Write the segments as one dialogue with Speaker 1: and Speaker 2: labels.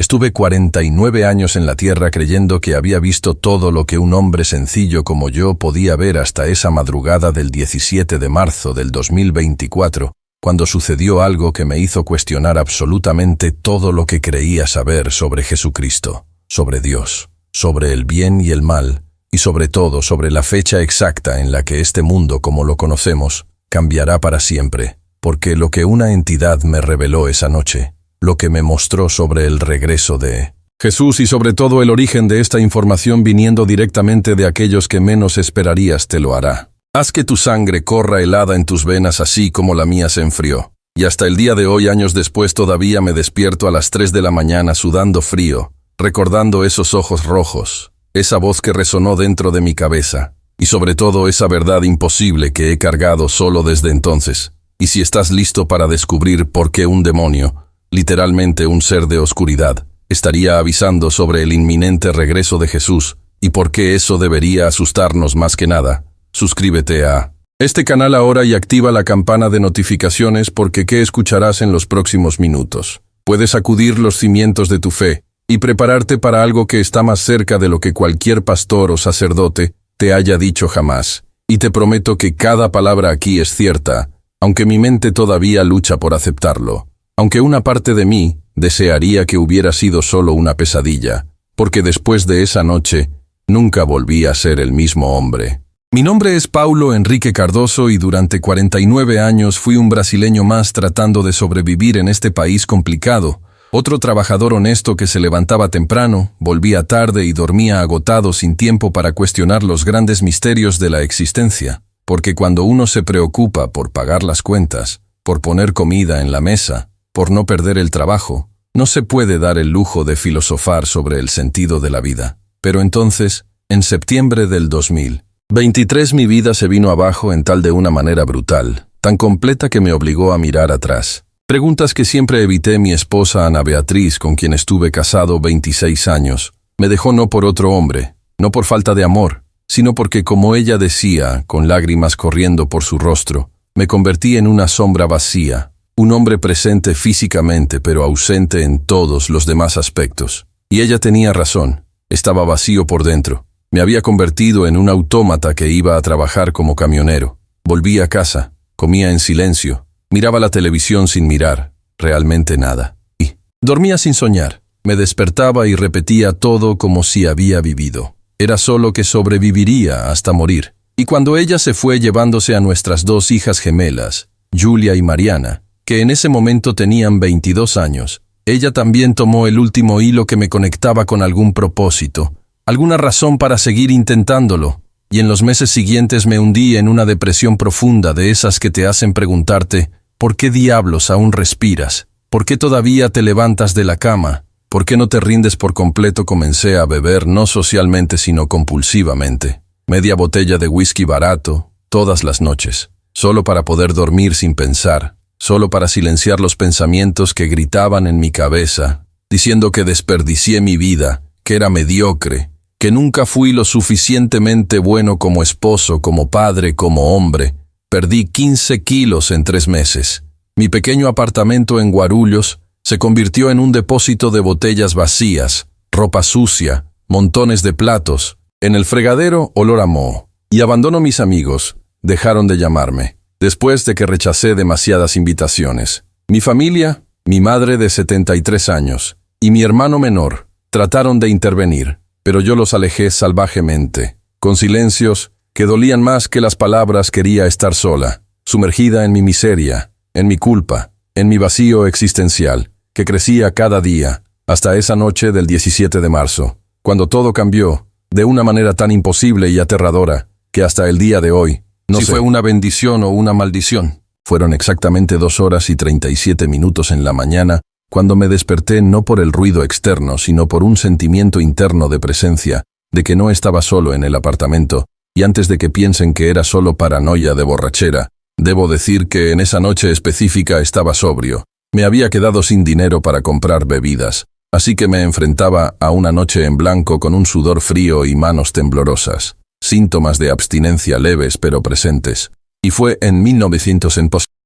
Speaker 1: Estuve 49 años en la tierra creyendo que había visto todo lo que un hombre sencillo como yo podía ver hasta esa madrugada del 17 de marzo del 2024, cuando sucedió algo que me hizo cuestionar absolutamente todo lo que creía saber sobre Jesucristo, sobre Dios, sobre el bien y el mal, y sobre todo sobre la fecha exacta en la que este mundo como lo conocemos cambiará para siempre, porque lo que una entidad me reveló esa noche, lo que me mostró sobre el regreso de Jesús y sobre todo el origen de esta información viniendo directamente de aquellos que menos esperarías te lo hará. Haz que tu sangre corra helada en tus venas así como la mía se enfrió. Y hasta el día de hoy, años después, todavía me despierto a las 3 de la mañana sudando frío, recordando esos ojos rojos, esa voz que resonó dentro de mi cabeza, y sobre todo esa verdad imposible que he cargado solo desde entonces. Y si estás listo para descubrir por qué un demonio, literalmente un ser de oscuridad, estaría avisando sobre el inminente regreso de Jesús y por qué eso debería asustarnos más que nada, suscríbete a este canal ahora y activa la campana de notificaciones porque ¿qué escucharás en los próximos minutos? Puedes sacudir los cimientos de tu fe y prepararte para algo que está más cerca de lo que cualquier pastor o sacerdote te haya dicho jamás. Y te prometo que cada palabra aquí es cierta, aunque mi mente todavía lucha por aceptarlo. Aunque una parte de mí desearía que hubiera sido solo una pesadilla, porque después de esa noche nunca volví a ser el mismo hombre. Mi nombre es Paulo Enrique Cardoso y durante 49 años fui un brasileño más tratando de sobrevivir en este país complicado, otro trabajador honesto que se levantaba temprano, volvía tarde y dormía agotado sin tiempo para cuestionar los grandes misterios de la existencia, porque cuando uno se preocupa por pagar las cuentas, por poner comida en la mesa, por no perder el trabajo, no se puede dar el lujo de filosofar sobre el sentido de la vida. Pero entonces, en septiembre del 2023 mi vida se vino abajo en tal de una manera brutal, tan completa que me obligó a mirar atrás. Preguntas que siempre evité. Mi esposa Ana Beatriz, con quien estuve casado 26 años, me dejó no por otro hombre, no por falta de amor, sino porque, como ella decía, con lágrimas corriendo por su rostro, me convertí en una sombra vacía, un hombre presente físicamente pero ausente en todos los demás aspectos. Y ella tenía razón, estaba vacío por dentro. Me había convertido en un autómata que iba a trabajar como camionero. Volví a casa, comía en silencio, miraba la televisión sin mirar, realmente nada. Y dormía sin soñar, me despertaba y repetía todo como si había vivido. Era solo que sobreviviría hasta morir. Y cuando ella se fue llevándose a nuestras 2 hijas gemelas, Julia y Mariana, que en ese momento tenían 22 años, ella también tomó el último hilo que me conectaba con algún propósito, alguna razón para seguir intentándolo, y en los meses siguientes me hundí en una depresión profunda de esas que te hacen preguntarte, ¿por qué diablos aún respiras? ¿Por qué todavía te levantas de la cama? ¿Por qué no te rindes por completo? Comencé a beber no socialmente sino compulsivamente, media botella de whisky barato, todas las noches, solo para poder dormir sin pensar, solo para silenciar los pensamientos que gritaban en mi cabeza, diciendo que desperdicié mi vida, que era mediocre, que nunca fui lo suficientemente bueno como esposo, como padre, como hombre. Perdí 15 kilos en 3 meses. Mi pequeño apartamento en Guarulhos se convirtió en un depósito de botellas vacías, ropa sucia, montones de platos, en el fregadero olor a moho. Y abandono. Mis amigos dejaron de llamarme, después de que rechacé demasiadas invitaciones. Mi familia, mi madre de 73 años, y mi hermano menor, trataron de intervenir, pero yo los alejé salvajemente, con silencios que dolían más que las palabras. Quería estar sola, sumergida en mi miseria, en mi culpa, en mi vacío existencial, que crecía cada día, hasta esa noche del 17 de marzo, cuando todo cambió, de una manera tan imposible y aterradora, que hasta el día de hoy, no sé si fue una bendición o una maldición. Fueron exactamente 2 horas y 37 minutos en la mañana, cuando me desperté no por el ruido externo, sino por un sentimiento interno de presencia, de que no estaba solo en el apartamento, y antes de que piensen que era solo paranoia de borrachera, debo decir que en esa noche específica estaba sobrio. Me había quedado sin dinero para comprar bebidas, así que me enfrentaba a una noche en blanco con un sudor frío y manos temblorosas, síntomas de abstinencia leves pero presentes. Y fue en 1900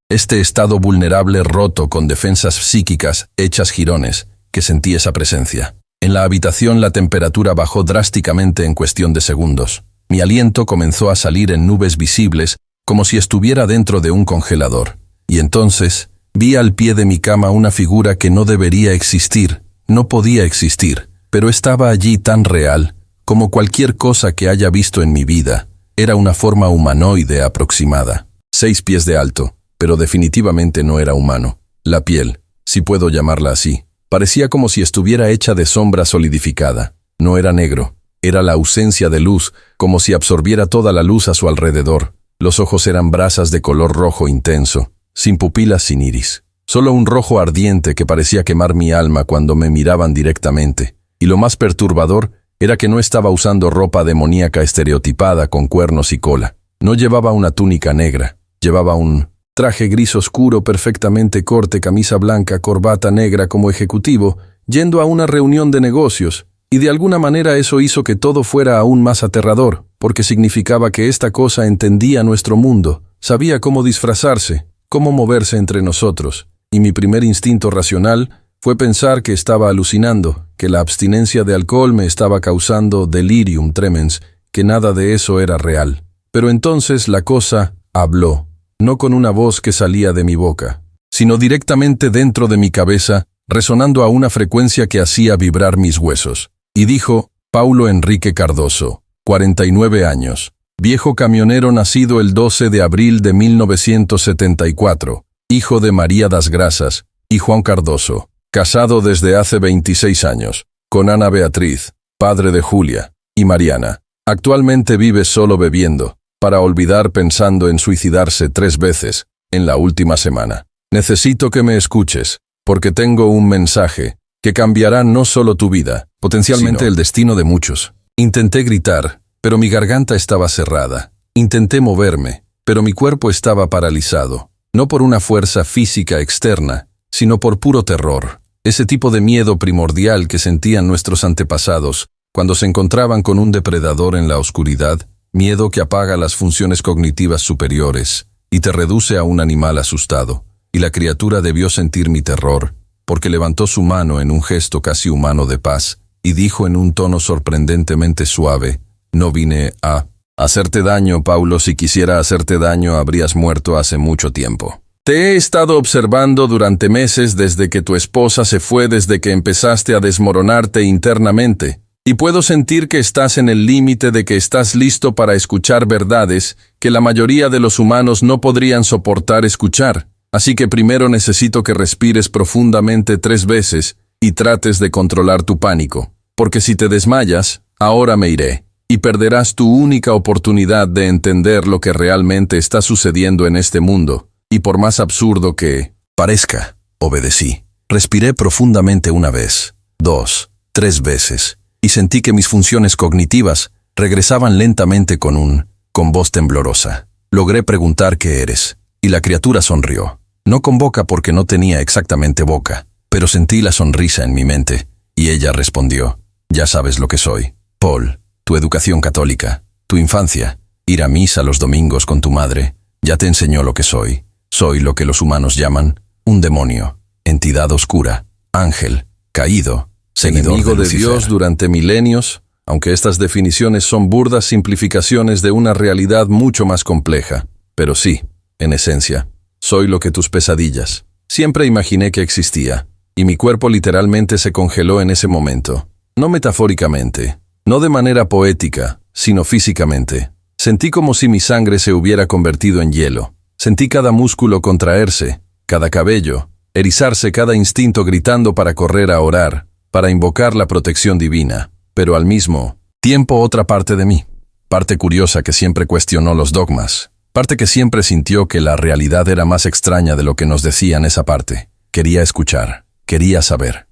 Speaker 1: este estado vulnerable roto con defensas psíquicas hechas jirones, que sentí esa presencia. En la habitación la temperatura bajó drásticamente en cuestión de segundos. Mi aliento comenzó a salir en nubes visibles, como si estuviera dentro de un congelador. Y entonces vi al pie de mi cama una figura que no debería existir, no podía existir, pero estaba allí tan real como cualquier cosa que haya visto en mi vida. Era una forma humanoide aproximada, 6 pies de alto, pero definitivamente no era humano. La piel, si puedo llamarla así, parecía como si estuviera hecha de sombra solidificada. No era negro, era la ausencia de luz, como si absorbiera toda la luz a su alrededor. Los ojos eran brasas de color rojo intenso, sin pupilas, sin iris. Solo un rojo ardiente que parecía quemar mi alma cuando me miraban directamente. Y lo más perturbador era que no estaba usando ropa demoníaca estereotipada con cuernos y cola. No llevaba una túnica negra, llevaba un traje gris oscuro perfectamente corte, camisa blanca, corbata negra como ejecutivo, yendo a una reunión de negocios, y de alguna manera eso hizo que todo fuera aún más aterrador, porque significaba que esta cosa entendía nuestro mundo, sabía cómo disfrazarse, cómo moverse entre nosotros, y mi primer instinto racional fue pensar que estaba alucinando, que la abstinencia de alcohol me estaba causando delirium tremens, que nada de eso era real. Pero entonces la cosa habló, no con una voz que salía de mi boca, sino directamente dentro de mi cabeza, resonando a una frecuencia que hacía vibrar mis huesos. Y dijo: Paulo Enrique Cardoso, 49 años, viejo camionero nacido el 12 de abril de 1974, hijo de María das Grasas y Juan Cardoso, casado desde hace 26 años, con Ana Beatriz, padre de Julia y Mariana. Actualmente vive solo bebiendo, para olvidar pensando en suicidarse 3 veces en la última semana. Necesito que me escuches, porque tengo un mensaje que cambiará no solo tu vida, potencialmente el destino de muchos. Intenté gritar, pero mi garganta estaba cerrada. Intenté moverme, pero mi cuerpo estaba paralizado, no por una fuerza física externa, sino por puro terror. Ese tipo de miedo primordial que sentían nuestros antepasados cuando se encontraban con un depredador en la oscuridad, miedo que apaga las funciones cognitivas superiores y te reduce a un animal asustado. Y la criatura debió sentir mi terror, porque levantó su mano en un gesto casi humano de paz y dijo en un tono sorprendentemente suave: no vine a hacerte daño, Paulo. Si quisiera hacerte daño, habrías muerto hace mucho tiempo. Te he estado observando durante meses desde que tu esposa se fue, desde que empezaste a desmoronarte internamente. Y puedo sentir que estás en el límite de que estás listo para escuchar verdades que la mayoría de los humanos no podrían soportar escuchar. Así que primero necesito que respires profundamente 3 veces y trates de controlar tu pánico. Porque si te desmayas, ahora me iré, y perderás tu única oportunidad de entender lo que realmente está sucediendo en este mundo. Y por más absurdo que parezca, obedecí. Respiré profundamente 1 vez, 2, 3 veces. Y sentí que mis funciones cognitivas regresaban lentamente con voz temblorosa. Logré preguntar: ¿qué eres? Y la criatura sonrió. No con boca porque no tenía exactamente boca, pero sentí la sonrisa en mi mente, y ella respondió: ya sabes lo que soy, Paul, tu educación católica, tu infancia, ir a misa los domingos con tu madre, ya te enseñó lo que soy. Soy lo que los humanos llaman un demonio, entidad oscura, ángel, caído, enemigo de Dios durante milenios, aunque estas definiciones son burdas simplificaciones de una realidad mucho más compleja. Pero sí, en esencia, soy lo que tus pesadillas. Siempre imaginé que existía, y mi cuerpo literalmente se congeló en ese momento. No metafóricamente, no de manera poética, sino físicamente. Sentí como si mi sangre se hubiera convertido en hielo. Sentí cada músculo contraerse, cada cabello erizarse, cada instinto gritando para correr a orar, para invocar la protección divina, pero al mismo tiempo otra parte de mí, parte curiosa que siempre cuestionó los dogmas, parte que siempre sintió que la realidad era más extraña de lo que nos decían esa parte. Quería escuchar, quería saber.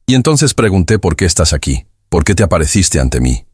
Speaker 1: Y entonces pregunté: ¿por qué estás aquí? ¿Por qué te apareciste ante mí?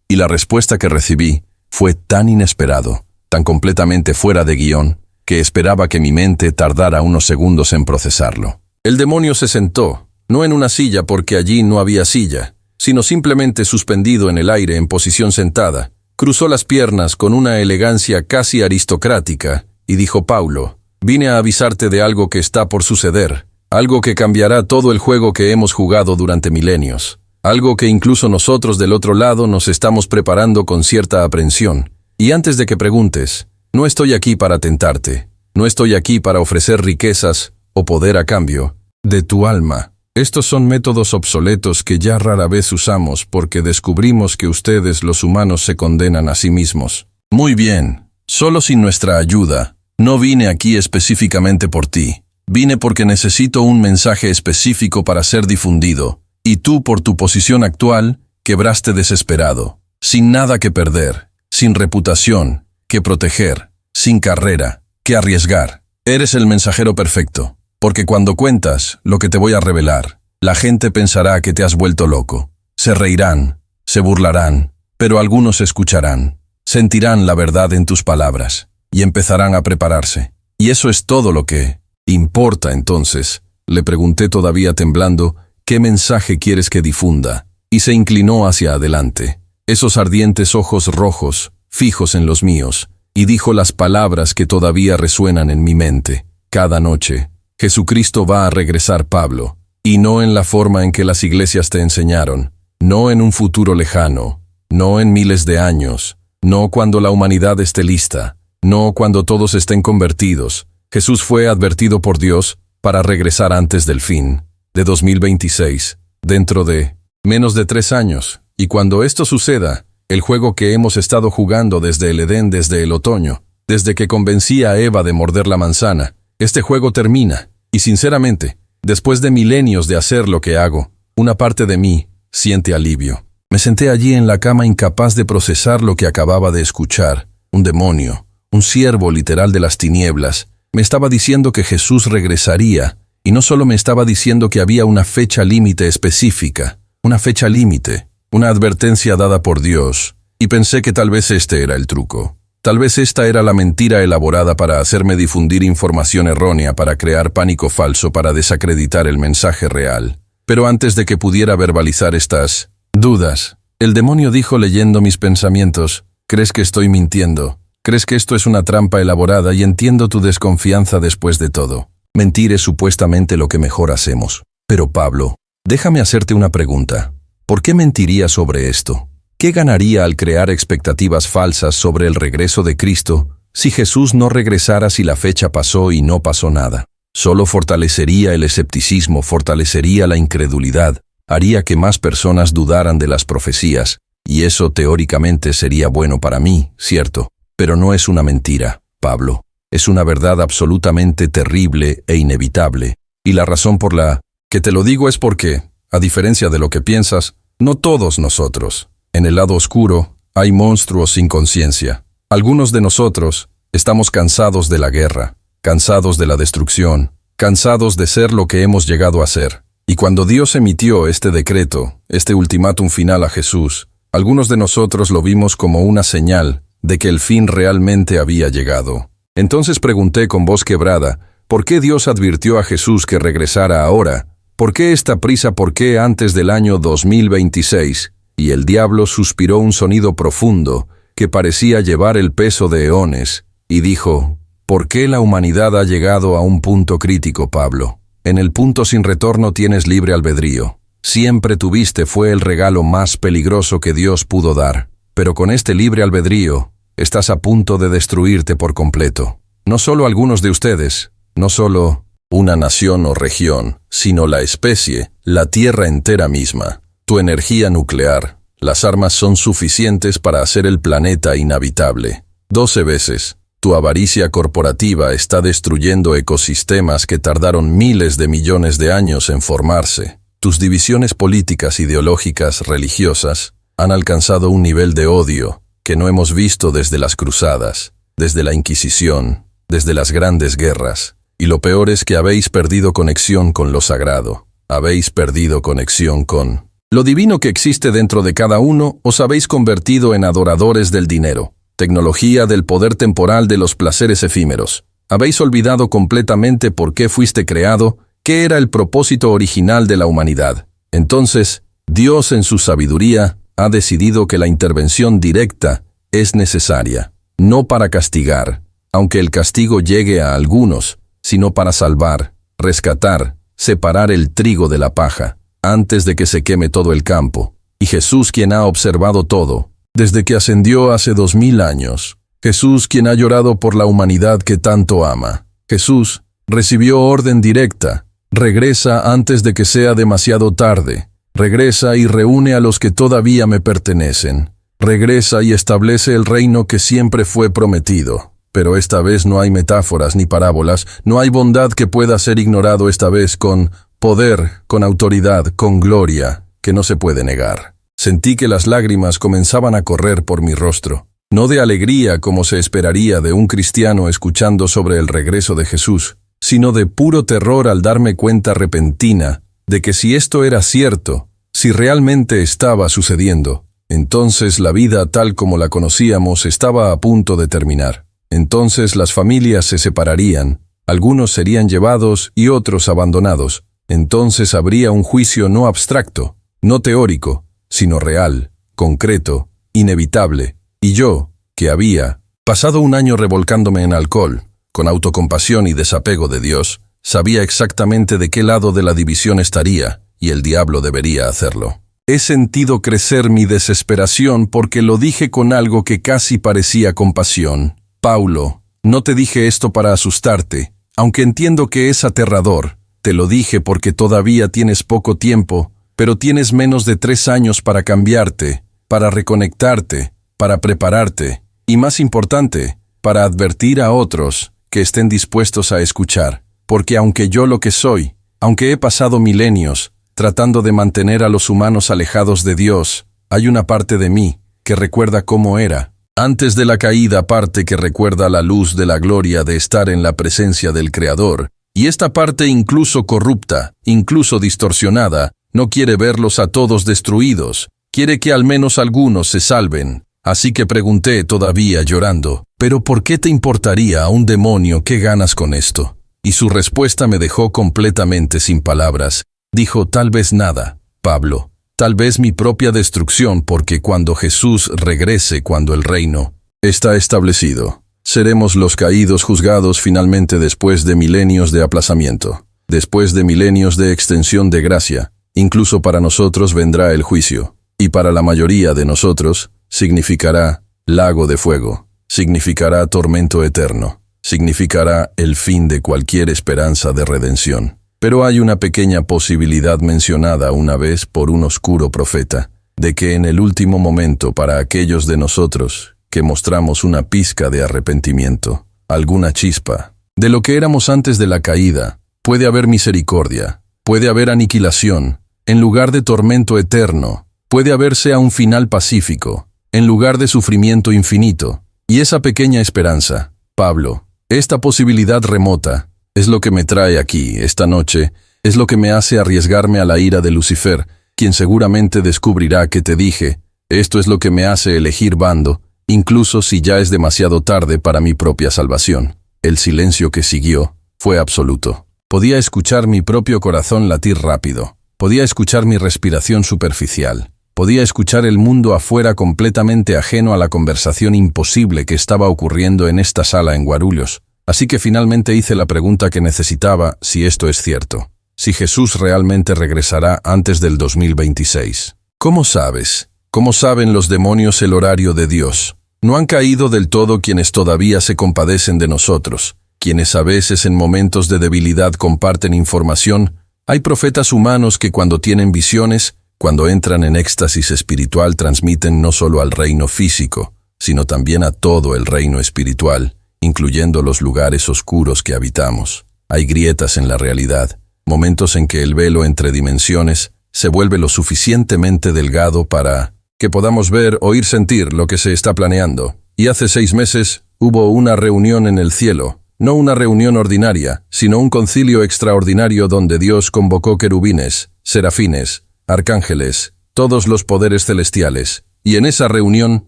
Speaker 1: Y la respuesta que recibí fue tan inesperado, tan completamente fuera de guión, que esperaba que mi mente tardara unos segundos en procesarlo. El demonio se sentó, no en una silla porque allí no había silla, sino simplemente suspendido en el aire en posición sentada. Cruzó las piernas con una elegancia casi aristocrática y dijo: Paulo, vine a avisarte de algo que está por suceder. Algo que cambiará todo el juego que hemos jugado durante milenios. Algo que incluso nosotros del otro lado nos estamos preparando con cierta aprensión. Y antes de que preguntes, no estoy aquí para tentarte. No estoy aquí para ofrecer riquezas o poder a cambio de tu alma. Estos son métodos obsoletos que ya rara vez usamos porque descubrimos que ustedes los humanos se condenan a sí mismos. Muy bien, solo sin nuestra ayuda. No vine aquí específicamente por ti. Vine porque necesito un mensaje específico para ser difundido. Y tú, por tu posición actual, quebraste desesperado, sin nada que perder, sin reputación que proteger, sin carrera que arriesgar. Eres el mensajero perfecto, porque cuando cuentas lo que te voy a revelar, la gente pensará que te has vuelto loco. Se reirán, se burlarán, pero algunos escucharán, sentirán la verdad en tus palabras, y empezarán a prepararse. Y eso es todo lo que importa entonces. Le pregunté todavía temblando, ¿qué mensaje quieres que difunda? Y se inclinó hacia adelante, esos ardientes ojos rojos, fijos en los míos, y dijo las palabras que todavía resuenan en mi mente. Cada noche, Jesucristo va a regresar, Pablo, y no en la forma en que las iglesias te enseñaron, no en un futuro lejano, no en miles de años, no cuando la humanidad esté lista, no cuando todos estén convertidos. Jesús fue advertido por Dios para regresar antes del fin de 2026, dentro de menos de 3 años, y cuando esto suceda, el juego que hemos estado jugando desde el Edén, desde el otoño, desde que convencí a Eva de morder la manzana, este juego termina, y sinceramente, después de milenios de hacer lo que hago, una parte de mí siente alivio. Me senté allí en la cama incapaz de procesar lo que acababa de escuchar. Un demonio, un siervo literal de las tinieblas, me estaba diciendo que Jesús regresaría. Y no solo me estaba diciendo que había una fecha límite específica, una fecha límite, una advertencia dada por Dios, y pensé que tal vez este era el truco. Tal vez esta era la mentira elaborada para hacerme difundir información errónea, para crear pánico falso, para desacreditar el mensaje real. Pero antes de que pudiera verbalizar estas dudas, el demonio dijo leyendo mis pensamientos, ¿crees que estoy mintiendo? ¿Crees que esto es una trampa elaborada? Y entiendo tu desconfianza después de todo. Mentir es supuestamente lo que mejor hacemos. Pero Pablo, déjame hacerte una pregunta. ¿Por qué mentiría sobre esto? ¿Qué ganaría al crear expectativas falsas sobre el regreso de Cristo si Jesús no regresara, si la fecha pasó y no pasó nada? Solo fortalecería el escepticismo, fortalecería la incredulidad, haría que más personas dudaran de las profecías, y eso teóricamente sería bueno para mí, ¿cierto? Pero no es una mentira, Pablo. Es una verdad absolutamente terrible e inevitable, y la razón por la que te lo digo es porque, a diferencia de lo que piensas, no todos nosotros, en el lado oscuro, hay monstruos sin conciencia. Algunos de nosotros estamos cansados de la guerra, cansados de la destrucción, cansados de ser lo que hemos llegado a ser. Y cuando Dios emitió este decreto, este ultimátum final a Jesús, algunos de nosotros lo vimos como una señal de que el fin realmente había llegado. Entonces pregunté con voz quebrada, ¿por qué Dios advirtió a Jesús que regresara ahora? ¿Por qué esta prisa? ¿Por qué antes del año 2026? Y el diablo suspiró un sonido profundo que parecía llevar el peso de eones, y dijo, ¿por qué la humanidad ha llegado a un punto crítico, Pablo? En el punto sin retorno tienes libre albedrío. Siempre tuviste, fue el regalo más peligroso que Dios pudo dar. Pero con este libre albedrío, estás a punto de destruirte por completo. No solo algunos de ustedes, no solo una nación o región, sino la especie, la Tierra entera misma. Tu energía nuclear, las armas son suficientes para hacer el planeta inhabitable. 12 veces. Tu avaricia corporativa está destruyendo ecosistemas que tardaron miles de millones de años en formarse. Tus divisiones políticas, ideológicas, religiosas, han alcanzado un nivel de odio que no hemos visto desde las cruzadas, desde la Inquisición, desde las grandes guerras. Y lo peor es que habéis perdido conexión con lo sagrado. Habéis perdido conexión con lo divino que existe dentro de cada uno. Os habéis convertido en adoradores del dinero, tecnología, del poder temporal, de los placeres efímeros. Habéis olvidado completamente por qué fuiste creado, qué era el propósito original de la humanidad. Entonces, Dios en su sabiduría ha decidido que la intervención directa es necesaria, no para castigar, aunque el castigo llegue a algunos, sino para salvar, rescatar, separar el trigo de la paja, antes de que se queme todo el campo. Y Jesús, quien ha observado todo, desde que ascendió hace 2000 años. Jesús, quien ha llorado por la humanidad que tanto ama. Jesús recibió orden directa. Regresa antes de que sea demasiado tarde. Regresa y reúne a los que todavía me pertenecen. Regresa y establece el reino que siempre fue prometido. Pero esta vez no hay metáforas ni parábolas, no hay bondad que pueda ser ignorado esta vez con poder, con autoridad, con gloria, que no se puede negar. Sentí que las lágrimas comenzaban a correr por mi rostro, no de alegría como se esperaría de un cristiano escuchando sobre el regreso de Jesús, sino de puro terror al darme cuenta repentina de que si esto era cierto, si realmente estaba sucediendo, entonces la vida tal como la conocíamos estaba a punto de terminar. Entonces las familias se separarían, algunos serían llevados y otros abandonados. Entonces habría un juicio no abstracto, no teórico, sino real, concreto, inevitable. Y yo, que había pasado un año revolcándome en alcohol, con autocompasión y desapego de Dios, sabía exactamente de qué lado de la división estaría, y el diablo debería hacerlo. He sentido crecer mi desesperación porque lo dije con algo que casi parecía compasión. Paulo, no te dije esto para asustarte, aunque entiendo que es aterrador. Te lo dije porque todavía tienes poco tiempo, pero tienes menos de 3 años para cambiarte, para reconectarte, para prepararte, y más importante, para advertir a otros que estén dispuestos a escuchar. Porque aunque yo lo que soy, aunque he pasado milenios tratando de mantener a los humanos alejados de Dios, hay una parte de mí que recuerda cómo era antes de la caída, parte que recuerda la luz de la gloria de estar en la presencia del Creador, y esta parte incluso corrupta, incluso distorsionada, no quiere verlos a todos destruidos, quiere que al menos algunos se salven. Así que pregunté todavía llorando, ¿pero por qué te importaría a un demonio qué ganas con esto? Y su respuesta me dejó completamente sin palabras. Dijo, tal vez nada, Pablo. Tal vez mi propia destrucción, porque cuando Jesús regrese, cuando el reino está establecido, seremos los caídos juzgados finalmente después de milenios de aplazamiento, después de milenios de extensión de gracia. Incluso para nosotros vendrá el juicio, y para la mayoría de nosotros significará lago de fuego, significará tormento eterno, significará el fin de cualquier esperanza de redención. Pero hay una pequeña posibilidad mencionada una vez por un oscuro profeta, de que en el último momento para aquellos de nosotros que mostramos una pizca de arrepentimiento, alguna chispa, de lo que éramos antes de la caída, puede haber misericordia, puede haber aniquilación, en lugar de tormento eterno, puede haberse a un final pacífico, en lugar de sufrimiento infinito. Y esa pequeña esperanza, Pablo, esta posibilidad remota, es lo que me trae aquí, esta noche, es lo que me hace arriesgarme a la ira de Lucifer, quien seguramente descubrirá que te dije, esto es lo que me hace elegir bando, incluso si ya es demasiado tarde para mi propia salvación. El silencio que siguió fue absoluto. Podía escuchar mi propio corazón latir rápido, podía escuchar mi respiración superficial, podía escuchar el mundo afuera completamente ajeno a la conversación imposible que estaba ocurriendo en esta sala en Guarulhos. Así que finalmente hice la pregunta que necesitaba, si esto es cierto. Si Jesús realmente regresará antes del 2026. ¿Cómo sabes? ¿Cómo saben los demonios el horario de Dios? No han caído del todo quienes todavía se compadecen de nosotros, quienes a veces en momentos de debilidad comparten información. Hay profetas humanos que cuando tienen visiones, cuando entran en éxtasis espiritual transmiten no solo al reino físico, sino también a todo el reino espiritual, incluyendo los lugares oscuros que habitamos. Hay grietas en la realidad, momentos en que el velo entre dimensiones se vuelve lo suficientemente delgado para que podamos ver, oír, sentir lo que se está planeando. Y hace 6 meses hubo una reunión en el cielo, no una reunión ordinaria, sino un concilio extraordinario donde Dios convocó querubines, serafines, arcángeles, todos los poderes celestiales, y en esa reunión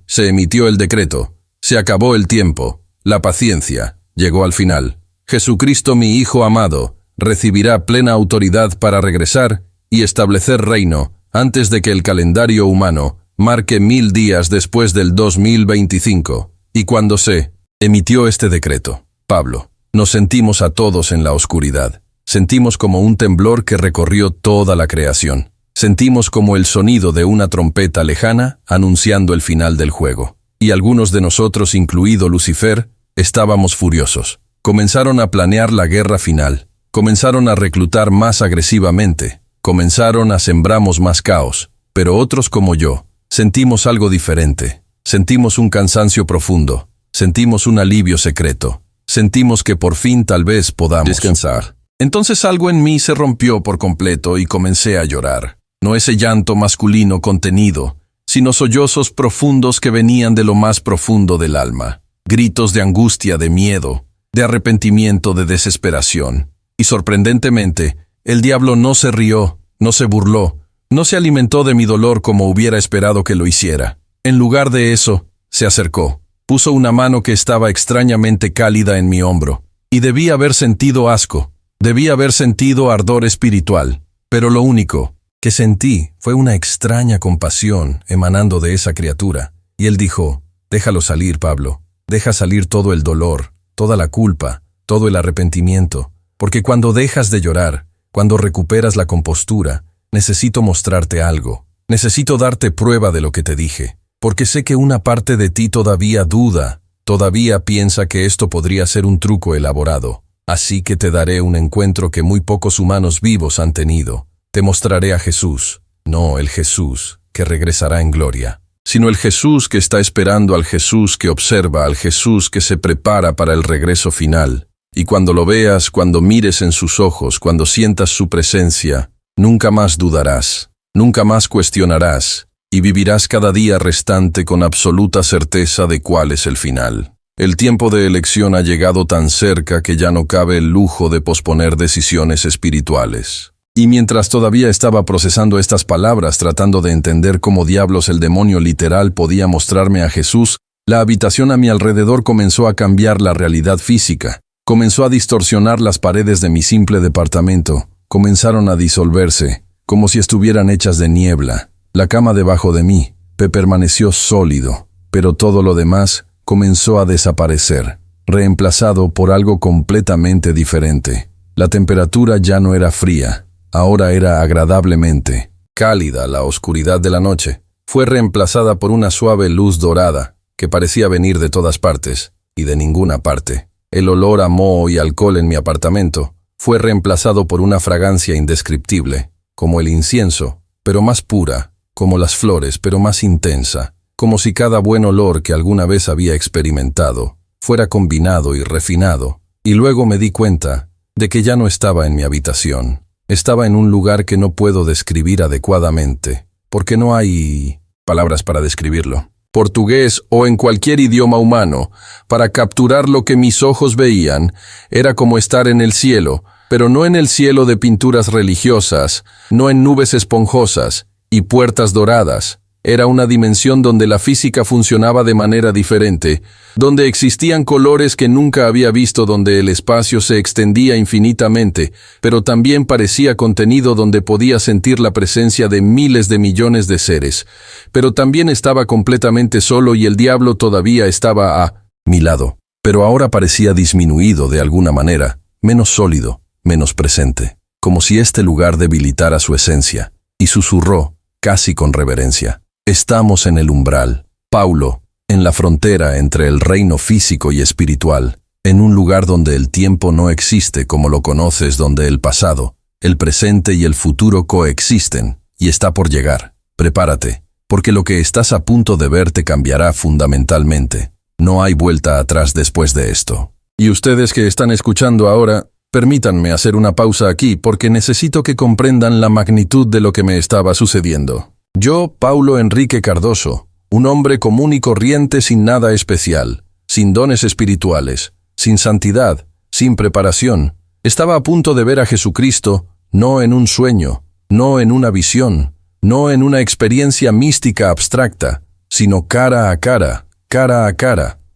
Speaker 1: se emitió el decreto. Se acabó el tiempo. La paciencia llegó al final. Jesucristo, mi Hijo amado, recibirá plena autoridad para regresar y establecer reino antes de que el calendario humano marque 1000 días después del 2025. Y cuando se emitió este decreto, Pablo, nos sentimos a todos en la oscuridad. Sentimos como un temblor que recorrió toda la creación. Sentimos como el sonido de una trompeta lejana anunciando el final del juego. Y algunos de nosotros, incluido Lucifer, estábamos furiosos. Comenzaron a planear la guerra final. Comenzaron a reclutar más agresivamente. Comenzaron a sembramos más caos. Pero otros como yo, sentimos algo diferente. Sentimos un cansancio profundo. Sentimos un alivio secreto. Sentimos que por fin tal vez podamos descansar. Entonces algo en mí se rompió por completo y comencé a llorar. No ese llanto masculino contenido, sino sollozos profundos que venían de lo más profundo del alma. Gritos de angustia, de miedo, de arrepentimiento, de desesperación. Y sorprendentemente, el diablo no se rió, no se burló, no se alimentó de mi dolor como hubiera esperado que lo hiciera. En lugar de eso, se acercó, puso una mano que estaba extrañamente cálida en mi hombro. Y debí haber sentido asco, debí haber sentido ardor espiritual. Pero lo único que sentí fue una extraña compasión emanando de esa criatura. Y él dijo, déjalo salir, Pablo. Deja salir todo el dolor, toda la culpa, todo el arrepentimiento. Porque cuando dejas de llorar, cuando recuperas la compostura, necesito mostrarte algo. Necesito darte prueba de lo que te dije. Porque sé que una parte de ti todavía duda, todavía piensa que esto podría ser un truco elaborado. Así que te daré un encuentro que muy pocos humanos vivos han tenido. Te mostraré a Jesús, no el Jesús que regresará en gloria, sino el Jesús que está esperando al Jesús que observa, al Jesús que se prepara para el regreso final. Y cuando lo veas, cuando mires en sus ojos, cuando sientas su presencia, nunca más dudarás, nunca más cuestionarás, y vivirás cada día restante con absoluta certeza de cuál es el final. El tiempo de elección ha llegado tan cerca que ya no cabe el lujo de posponer decisiones espirituales. Y mientras todavía estaba procesando estas palabras, tratando de entender cómo diablos el demonio literal podía mostrarme a Jesús, la habitación a mi alrededor comenzó a cambiar la realidad física. Comenzó a distorsionar las paredes de mi simple departamento. Comenzaron a disolverse, como si estuvieran hechas de niebla. La cama debajo de mí permaneció sólido, pero todo lo demás comenzó a desaparecer, reemplazado por algo completamente diferente. La temperatura ya no era fría. Ahora era agradablemente cálida. La oscuridad de la noche fue reemplazada por una suave luz dorada que parecía venir de todas partes y de ninguna parte. El olor a moho y alcohol en mi apartamento fue reemplazado por una fragancia indescriptible, como el incienso, pero más pura, como las flores, pero más intensa, como si cada buen olor que alguna vez había experimentado fuera combinado y refinado. Y luego me di cuenta de que ya no estaba en mi habitación. Estaba en un lugar que no puedo describir adecuadamente, porque no hay palabras para describirlo. Portugués o en cualquier idioma humano, para capturar lo que mis ojos veían, era como estar en el cielo, pero no en el cielo de pinturas religiosas, no en nubes esponjosas y puertas doradas. Era una dimensión donde la física funcionaba de manera diferente, donde existían colores que nunca había visto, donde el espacio se extendía infinitamente, pero también parecía contenido, donde podía sentir la presencia de miles de millones de seres. Pero también estaba completamente solo y el diablo todavía estaba a mi lado. Pero ahora parecía disminuido de alguna manera, menos sólido, menos presente, como si este lugar debilitara su esencia, y susurró, casi con reverencia. Estamos en el umbral, Paulo, en la frontera entre el reino físico y espiritual, en un lugar donde el tiempo no existe como lo conoces, donde el pasado, el presente y el futuro coexisten, y está por llegar. Prepárate, porque lo que estás a punto de ver te cambiará fundamentalmente. No hay vuelta atrás después de esto. Y ustedes que están escuchando ahora, permítanme hacer una pausa aquí porque necesito que comprendan la magnitud de lo que me estaba sucediendo. Yo, Paulo Enrique Cardoso, un hombre común y corriente sin nada especial, sin dones espirituales, sin santidad, sin preparación, estaba a punto de ver a Jesucristo, no en un sueño, no en una visión, no en una experiencia mística abstracta, sino cara a cara,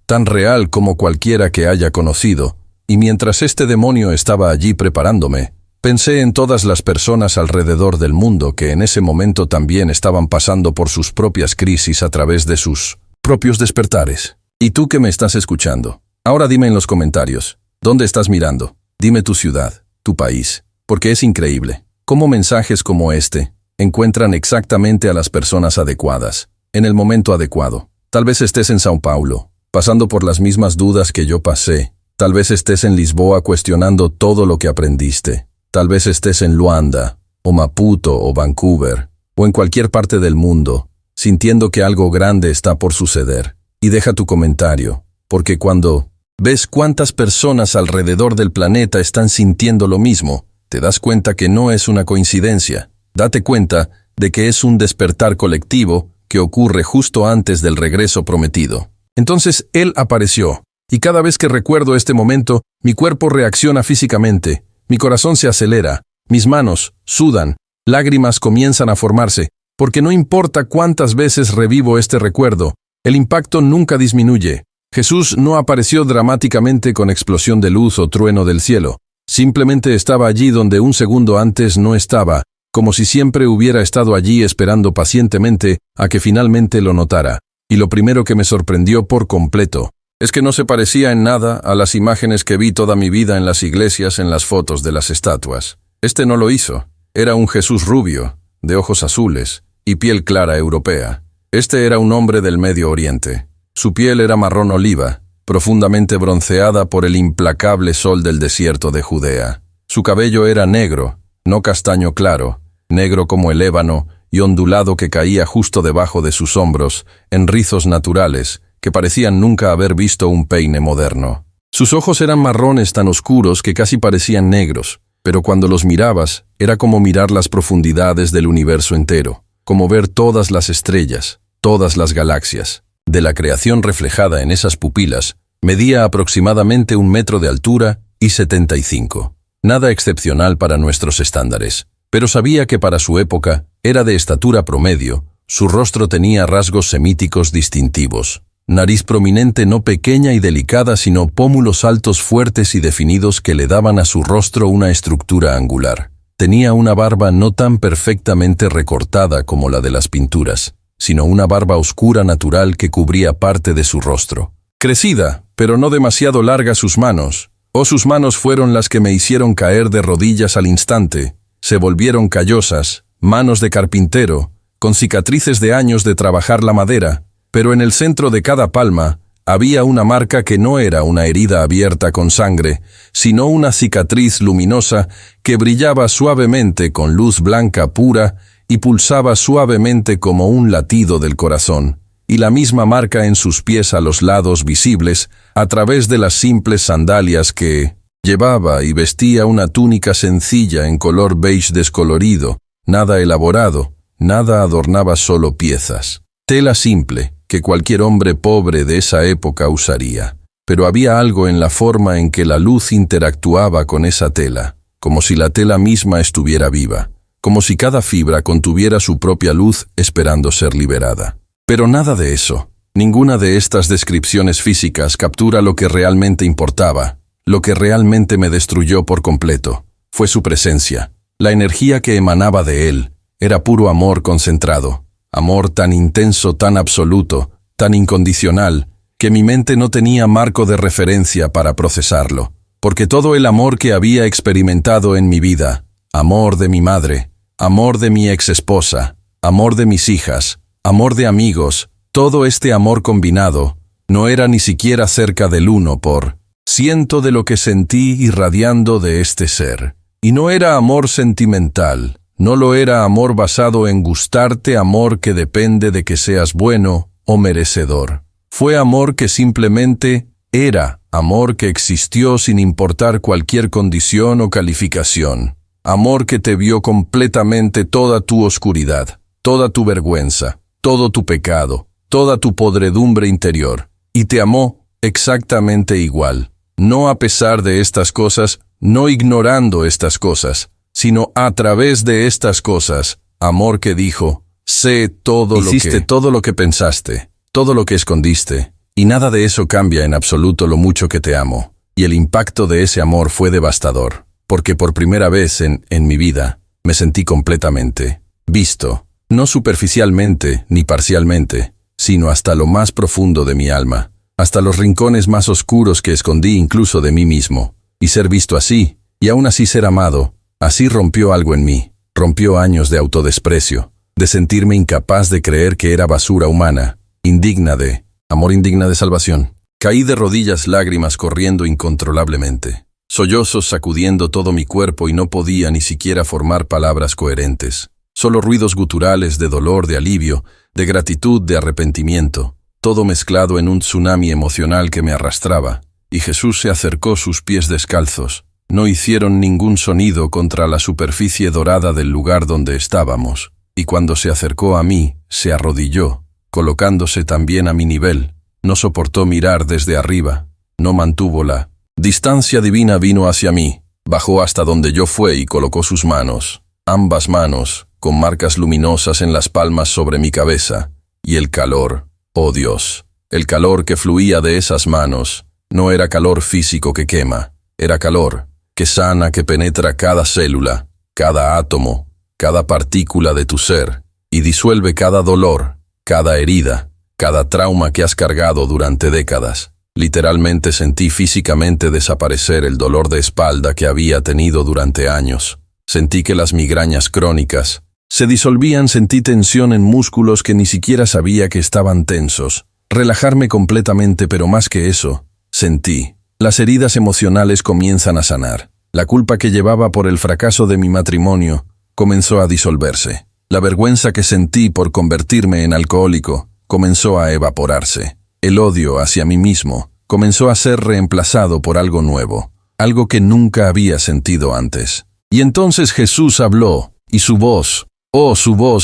Speaker 1: tan real como cualquiera que haya conocido. Y mientras este demonio estaba allí preparándome, pensé en todas las personas alrededor del mundo que en ese momento también estaban pasando por sus propias crisis a través de sus propios despertares. ¿Y tú que me estás escuchando? Ahora dime en los comentarios, ¿dónde estás mirando? Dime tu ciudad, tu país, porque es increíble cómo mensajes como este encuentran exactamente a las personas adecuadas, en el momento adecuado. Tal vez estés en São Paulo, pasando por las mismas dudas que yo pasé. Tal vez estés en Lisboa cuestionando todo lo que aprendiste. Tal vez estés en Luanda, o Maputo, o Vancouver, o en cualquier parte del mundo, sintiendo que algo grande está por suceder. Y deja tu comentario, porque cuando ves cuántas personas alrededor del planeta están sintiendo lo mismo, te das cuenta que no es una coincidencia. Date cuenta de que es un despertar colectivo que ocurre justo antes del regreso prometido. Entonces Él apareció, y cada vez que recuerdo este momento, mi cuerpo reacciona físicamente, mi corazón se acelera, mis manos sudan, lágrimas comienzan a formarse, porque no importa cuántas veces revivo este recuerdo, el impacto nunca disminuye. Jesús no apareció dramáticamente con explosión de luz o trueno del cielo. Simplemente estaba allí donde un segundo antes no estaba, como si siempre hubiera estado allí esperando pacientemente a que finalmente lo notara. Y lo primero que me sorprendió por completo es que no se parecía en nada a las imágenes que vi toda mi vida en las iglesias, en las fotos de las estatuas. Este no lo hizo. Era un Jesús rubio, de ojos azules y piel clara europea. Este era un hombre del Medio Oriente. Su piel era marrón oliva, profundamente bronceada por el implacable sol del desierto de Judea. Su cabello era negro, no castaño claro, negro como el ébano y ondulado que caía justo debajo de sus hombros, en rizos naturales, que parecían nunca haber visto un peine moderno. Sus ojos eran marrones tan oscuros que casi parecían negros, pero cuando los mirabas, era como mirar las profundidades del universo entero, como ver todas las estrellas, todas las galaxias. De la creación reflejada en esas pupilas, medía aproximadamente 1 metro de altura y 75. Nada excepcional para nuestros estándares, pero sabía que para su época era de estatura promedio. Su rostro tenía rasgos semíticos distintivos. Nariz prominente no pequeña y delicada, sino pómulos altos fuertes y definidos que le daban a su rostro una estructura angular. Tenía una barba no tan perfectamente recortada como la de las pinturas, sino una barba oscura natural que cubría parte de su rostro. Crecida, pero no demasiado larga sus manos, sus manos fueron las que me hicieron caer de rodillas al instante. Se volvieron callosas, manos de carpintero, con cicatrices de años de trabajar la madera, pero en el centro de cada palma había una marca que no era una herida abierta con sangre, sino una cicatriz luminosa que brillaba suavemente con luz blanca pura y pulsaba suavemente como un latido del corazón, y la misma marca en sus pies a los lados visibles, a través de las simples sandalias que llevaba, y vestía una túnica sencilla en color beige descolorido, nada elaborado, nada adornaba, solo piezas. Tela simple, que cualquier hombre pobre de esa época usaría. Pero había algo en la forma en que la luz interactuaba con esa tela, como si la tela misma estuviera viva, como si cada fibra contuviera su propia luz esperando ser liberada. Pero nada de eso. Ninguna de estas descripciones físicas captura lo que realmente importaba. Lo que realmente me destruyó por completo fue su presencia. La energía que emanaba de él era puro amor concentrado. Amor tan intenso, tan absoluto, tan incondicional, que mi mente no tenía marco de referencia para procesarlo. Porque todo el amor que había experimentado en mi vida, amor de mi madre, amor de mi exesposa, amor de mis hijas, amor de amigos, todo este amor combinado, no era ni siquiera cerca del 1% de lo que sentí irradiando de este ser. Y no era amor sentimental, no lo era amor basado en gustarte, amor que depende de que seas bueno o merecedor. Fue amor que simplemente era, amor que existió sin importar cualquier condición o calificación. Amor que te vio completamente toda tu oscuridad, toda tu vergüenza, todo tu pecado, toda tu podredumbre interior, y te amó exactamente igual. No a pesar de estas cosas, no ignorando estas cosas, sino a través de estas cosas. Amor que dijo, sé todo hiciste todo lo que pensaste, todo lo que escondiste, y nada de eso cambia en absoluto lo mucho que te amo. Y el impacto de ese amor fue devastador, porque por primera vez en mi vida me sentí completamente visto, no superficialmente ni parcialmente, sino hasta lo más profundo de mi alma, hasta los rincones más oscuros que escondí incluso de mí mismo. Y ser visto así y aún así ser amado. Así rompió algo en mí, rompió años de autodesprecio, de sentirme incapaz de creer que era basura humana, indigna de amor, indigna de salvación. Caí de rodillas, lágrimas corriendo incontrolablemente, sollozos sacudiendo todo mi cuerpo y no podía ni siquiera formar palabras coherentes. Solo ruidos guturales de dolor, de alivio, de gratitud, de arrepentimiento, todo mezclado en un tsunami emocional que me arrastraba. Y Jesús se acercó, sus pies descalzos no hicieron ningún sonido contra la superficie dorada del lugar donde estábamos, y cuando se acercó a mí, se arrodilló, colocándose también a mi nivel. No soportó mirar desde arriba, no mantuvo la distancia divina, vino hacia mí, bajó hasta donde yo fue y colocó sus manos, ambas manos, con marcas luminosas en las palmas sobre mi cabeza, y el calor, oh Dios, el calor que fluía de esas manos, no era calor físico que quema, era calor que sana, que penetra cada célula, cada átomo, cada partícula de tu ser, y disuelve cada dolor, cada herida, cada trauma que has cargado durante décadas. Literalmente sentí físicamente desaparecer el dolor de espalda que había tenido durante años. Sentí que las migrañas crónicas se disolvían, sentí tensión en músculos que ni siquiera sabía que estaban tensos. Relajarme completamente, pero más que eso, sentí. Las heridas emocionales comienzan a sanar. La culpa que llevaba por el fracaso de mi matrimonio comenzó a disolverse. La vergüenza que sentí por convertirme en alcohólico comenzó a evaporarse. El odio hacia mí mismo comenzó a ser reemplazado por algo nuevo, algo que nunca había sentido antes. Y entonces Jesús habló, y su voz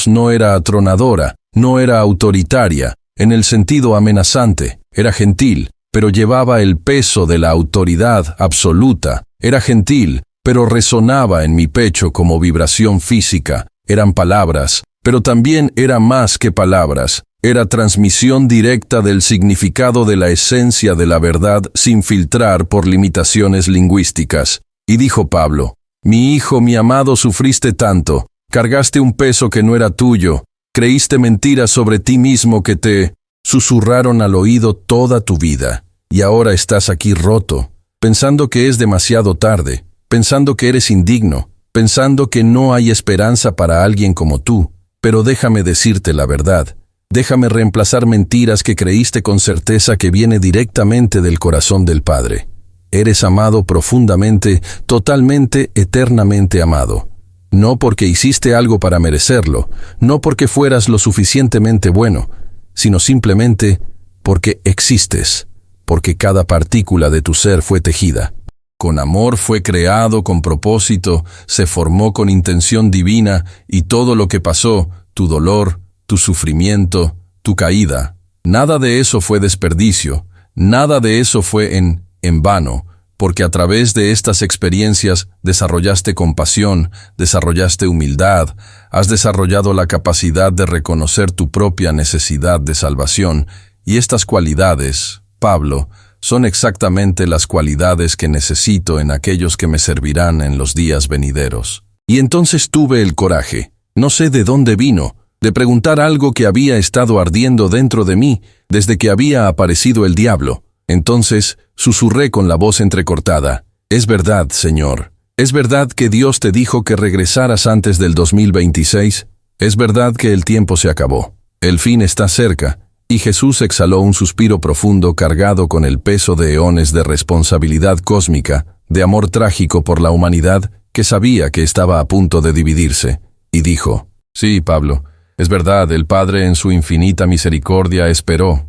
Speaker 1: no era atronadora, no era autoritaria, en el sentido amenazante, era gentil, pero llevaba el peso de la autoridad absoluta. Era gentil, pero resonaba en mi pecho como vibración física. Eran palabras, pero también era más que palabras. Era transmisión directa del significado de la esencia de la verdad sin filtrar por limitaciones lingüísticas. Y dijo Pablo: mi hijo, mi amado, sufriste tanto, cargaste un peso que no era tuyo, creíste mentiras sobre ti mismo que te susurraron al oído toda tu vida, y ahora estás aquí roto, pensando que es demasiado tarde, pensando que eres indigno, pensando que no hay esperanza para alguien como tú. Pero déjame decirte la verdad. Déjame reemplazar mentiras que creíste con certeza que viene directamente del corazón del Padre. Eres amado profundamente, totalmente, eternamente amado. No porque hiciste algo para merecerlo, no porque fueras lo suficientemente bueno, sino simplemente porque existes, porque cada partícula de tu ser fue tejida. Con amor fue creado, con propósito, se formó con intención divina, y todo lo que pasó, tu dolor, tu sufrimiento, tu caída, nada de eso fue desperdicio, nada de eso fue en vano, porque a través de estas experiencias desarrollaste compasión, desarrollaste humildad, has desarrollado la capacidad de reconocer tu propia necesidad de salvación, y estas cualidades, Pablo, son exactamente las cualidades que necesito en aquellos que me servirán en los días venideros. Y entonces tuve el coraje, no sé de dónde vino, de preguntar algo que había estado ardiendo dentro de mí desde que había aparecido el diablo. Entonces susurré con la voz entrecortada: es verdad, Señor. ¿Es verdad que Dios te dijo que regresaras antes del 2026? Es verdad que el tiempo se acabó. El fin está cerca. Y Jesús exhaló un suspiro profundo cargado con el peso de eones de responsabilidad cósmica, de amor trágico por la humanidad que sabía que estaba a punto de dividirse, y dijo: sí, Pablo, es verdad, el Padre en su infinita misericordia esperó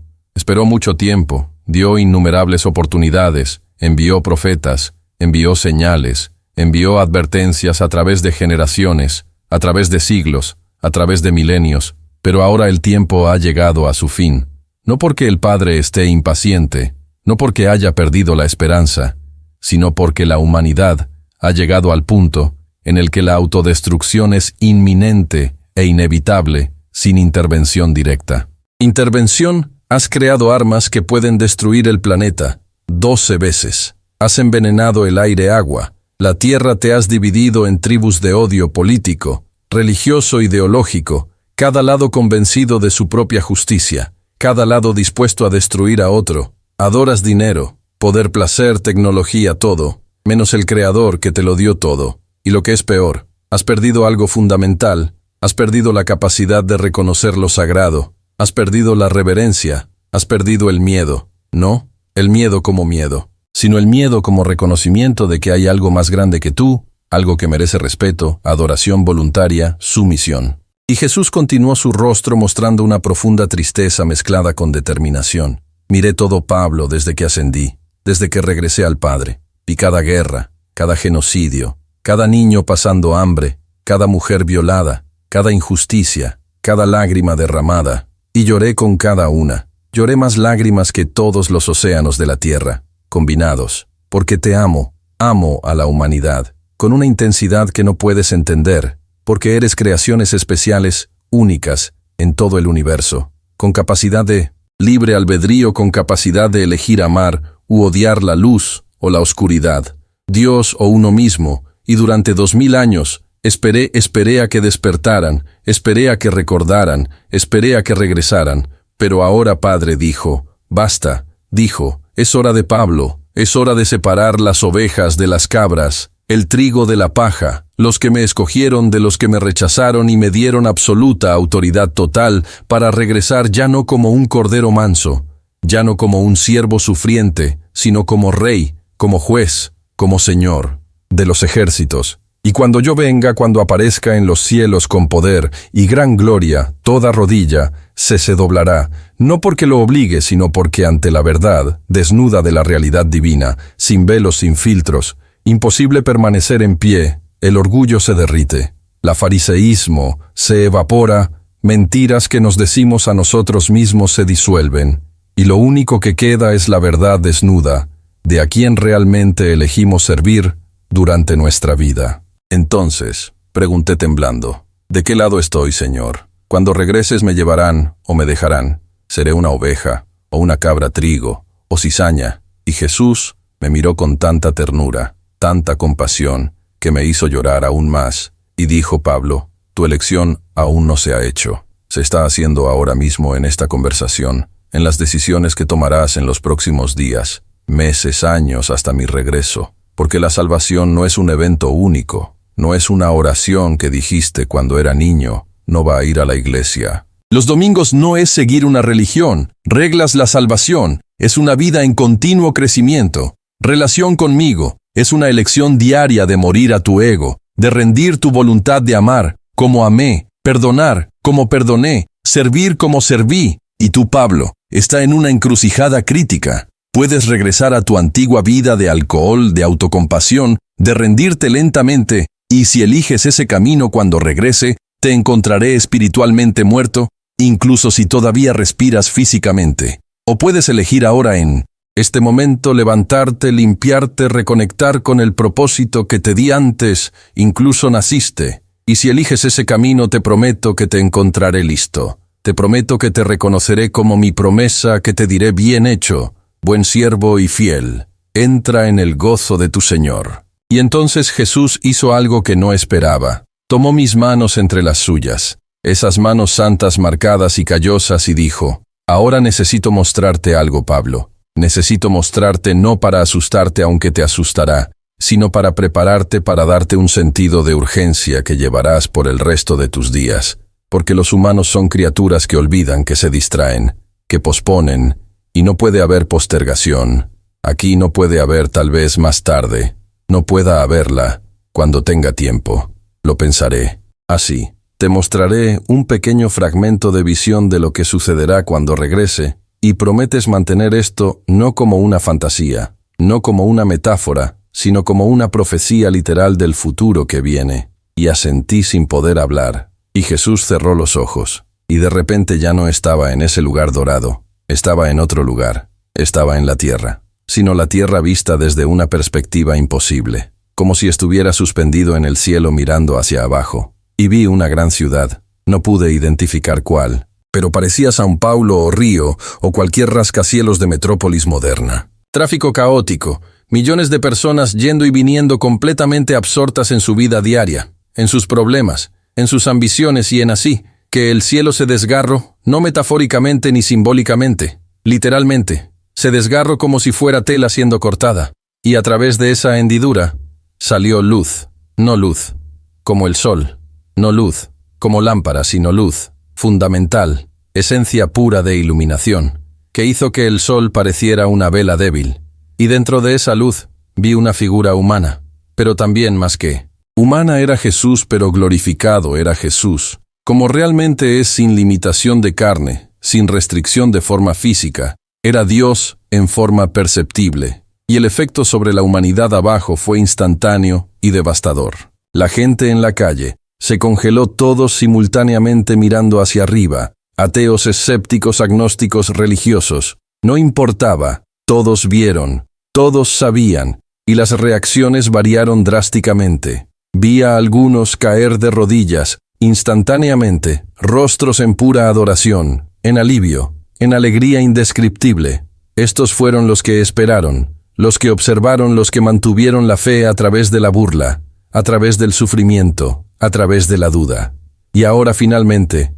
Speaker 1: mucho tiempo, dio innumerables oportunidades, envió profetas, envió señales, envió advertencias a través de generaciones, a través de siglos, a través de milenios, pero ahora el tiempo ha llegado a su fin, no porque el Padre esté impaciente, no porque haya perdido la esperanza, sino porque la humanidad ha llegado al punto en el que la autodestrucción es inminente e inevitable sin intervención directa. Intervención: has creado armas que pueden destruir el planeta 12 veces. Has envenenado el aire, agua. La tierra te has dividido en tribus de odio político, religioso, ideológico, cada lado convencido de su propia justicia, cada lado dispuesto a destruir a otro. Adoras dinero, poder, placer, tecnología, todo. menos el Creador que te lo dio todo. Y lo que es peor, has perdido algo fundamental, has perdido la capacidad de reconocer lo sagrado, has perdido la reverencia, has perdido el miedo. No, el miedo como miedo, sino el miedo como reconocimiento de que hay algo más grande que tú, algo que merece respeto, adoración voluntaria, sumisión. Y Jesús continuó su rostro mostrando una profunda tristeza mezclada con determinación. Miré todo Pablo desde que ascendí, desde que regresé al Padre, y cada guerra, cada genocidio, cada niño pasando hambre, cada mujer violada, cada injusticia, cada lágrima derramada, y lloré con cada una. Lloré más lágrimas que todos los océanos de la tierra, combinados, porque te amo, amo a la humanidad, con una intensidad que no puedes entender, porque eres creaciones especiales, únicas, en todo el universo, con capacidad de libre albedrío, con capacidad de elegir amar u odiar la luz o la oscuridad, Dios o uno mismo, y durante 2000 años esperé a que despertaran, esperé a que recordaran, esperé a que regresaran, pero ahora Padre dijo, basta, dijo, es hora de Pablo, es hora de separar las ovejas de las cabras, el trigo de la paja, los que me escogieron de los que me rechazaron y me dieron absoluta autoridad total para regresar ya no como un cordero manso, ya no como un siervo sufriente, sino como rey, como juez, como señor de los ejércitos. Y cuando yo venga, cuando aparezca en los cielos con poder y gran gloria, toda rodilla se doblará, no porque lo obligue, sino porque ante la verdad, desnuda de la realidad divina, sin velos, sin filtros, imposible permanecer en pie, el orgullo se derrite, la fariseísmo se evapora, mentiras que nos decimos a nosotros mismos se disuelven, y lo único que queda es la verdad desnuda, de a quien realmente elegimos servir durante nuestra vida. Entonces, pregunté temblando, ¿de qué lado estoy, Señor? Cuando regreses me llevarán o me dejarán. Seré una oveja, o una cabra trigo, o cizaña. Y Jesús me miró con tanta ternura, tanta compasión, que me hizo llorar aún más. Y dijo, Pablo, tu elección aún no se ha hecho. Se está haciendo ahora mismo en esta conversación, en las decisiones que tomarás en los próximos días, meses, años, hasta mi regreso. Porque la salvación no es un evento único, no es una oración que dijiste cuando era niño, no va a ir a la iglesia. Los domingos no es seguir una religión, reglas la salvación, es una vida en continuo crecimiento. Relación conmigo, es una elección diaria de morir a tu ego, de rendir tu voluntad de amar, como amé, perdonar, como perdoné, servir como serví. Y tú, Pablo, está en una encrucijada crítica. Puedes regresar a tu antigua vida de alcohol, de autocompasión, de rendirte lentamente, y si eliges ese camino cuando regrese, te encontraré espiritualmente muerto, incluso si todavía respiras físicamente. O puedes elegir ahora en este momento levantarte, limpiarte, reconectar con el propósito que te di antes, incluso naciste. Y si eliges ese camino, te prometo que te encontraré listo. Te prometo que te reconoceré como mi promesa, que te diré bien hecho. Buen siervo y fiel, entra en el gozo de tu Señor. Y entonces Jesús hizo algo que no esperaba. Tomó mis manos entre las suyas, esas manos santas marcadas y callosas, y dijo, ahora necesito mostrarte algo, Pablo. Necesito mostrarte no para asustarte aunque te asustará, sino para prepararte, para darte un sentido de urgencia que llevarás por el resto de tus días. Porque los humanos son criaturas que olvidan, que se distraen, que posponen, y no puede haber postergación. Aquí no puede haber tal vez más tarde. No pueda haberla. Cuando tenga tiempo, lo pensaré. Así, te mostraré un pequeño fragmento de visión de lo que sucederá cuando regrese, y prometes mantener esto no como una fantasía, no como una metáfora, sino como una profecía literal del futuro que viene. Y asentí sin poder hablar. Y Jesús cerró los ojos, y de repente ya no estaba en ese lugar dorado. Estaba en otro lugar, estaba en la tierra, sino la tierra vista desde una perspectiva imposible, como si estuviera suspendido en el cielo mirando hacia abajo. Y vi una gran ciudad, no pude identificar cuál, pero parecía São Paulo o Río o cualquier rascacielos de metrópolis moderna. Tráfico caótico, millones de personas yendo y viniendo completamente absortas en su vida diaria, en sus problemas, en sus ambiciones y en así, que el cielo se desgarró, no metafóricamente ni simbólicamente, literalmente, se desgarró como si fuera tela siendo cortada. Y a través de esa hendidura salió luz, no luz, como el sol, no luz, como lámpara, sino luz, fundamental, esencia pura de iluminación, que hizo que el sol pareciera una vela débil. Y dentro de esa luz vi una figura humana, pero también más que humana era Jesús, pero glorificado era Jesús, como realmente es, sin limitación de carne, sin restricción de forma física, era Dios en forma perceptible, y el efecto sobre la humanidad abajo fue instantáneo y devastador. La gente en la calle se congeló todos simultáneamente mirando hacia arriba, ateos, escépticos, agnósticos, religiosos. No importaba, todos vieron, todos sabían, y las reacciones variaron drásticamente. Vi a algunos caer de rodillas, instantáneamente, rostros en pura adoración, en alivio, en alegría indescriptible. Estos fueron los que esperaron, los que observaron, los que mantuvieron la fe a través de la burla, a través del sufrimiento, a través de la duda. Y ahora finalmente,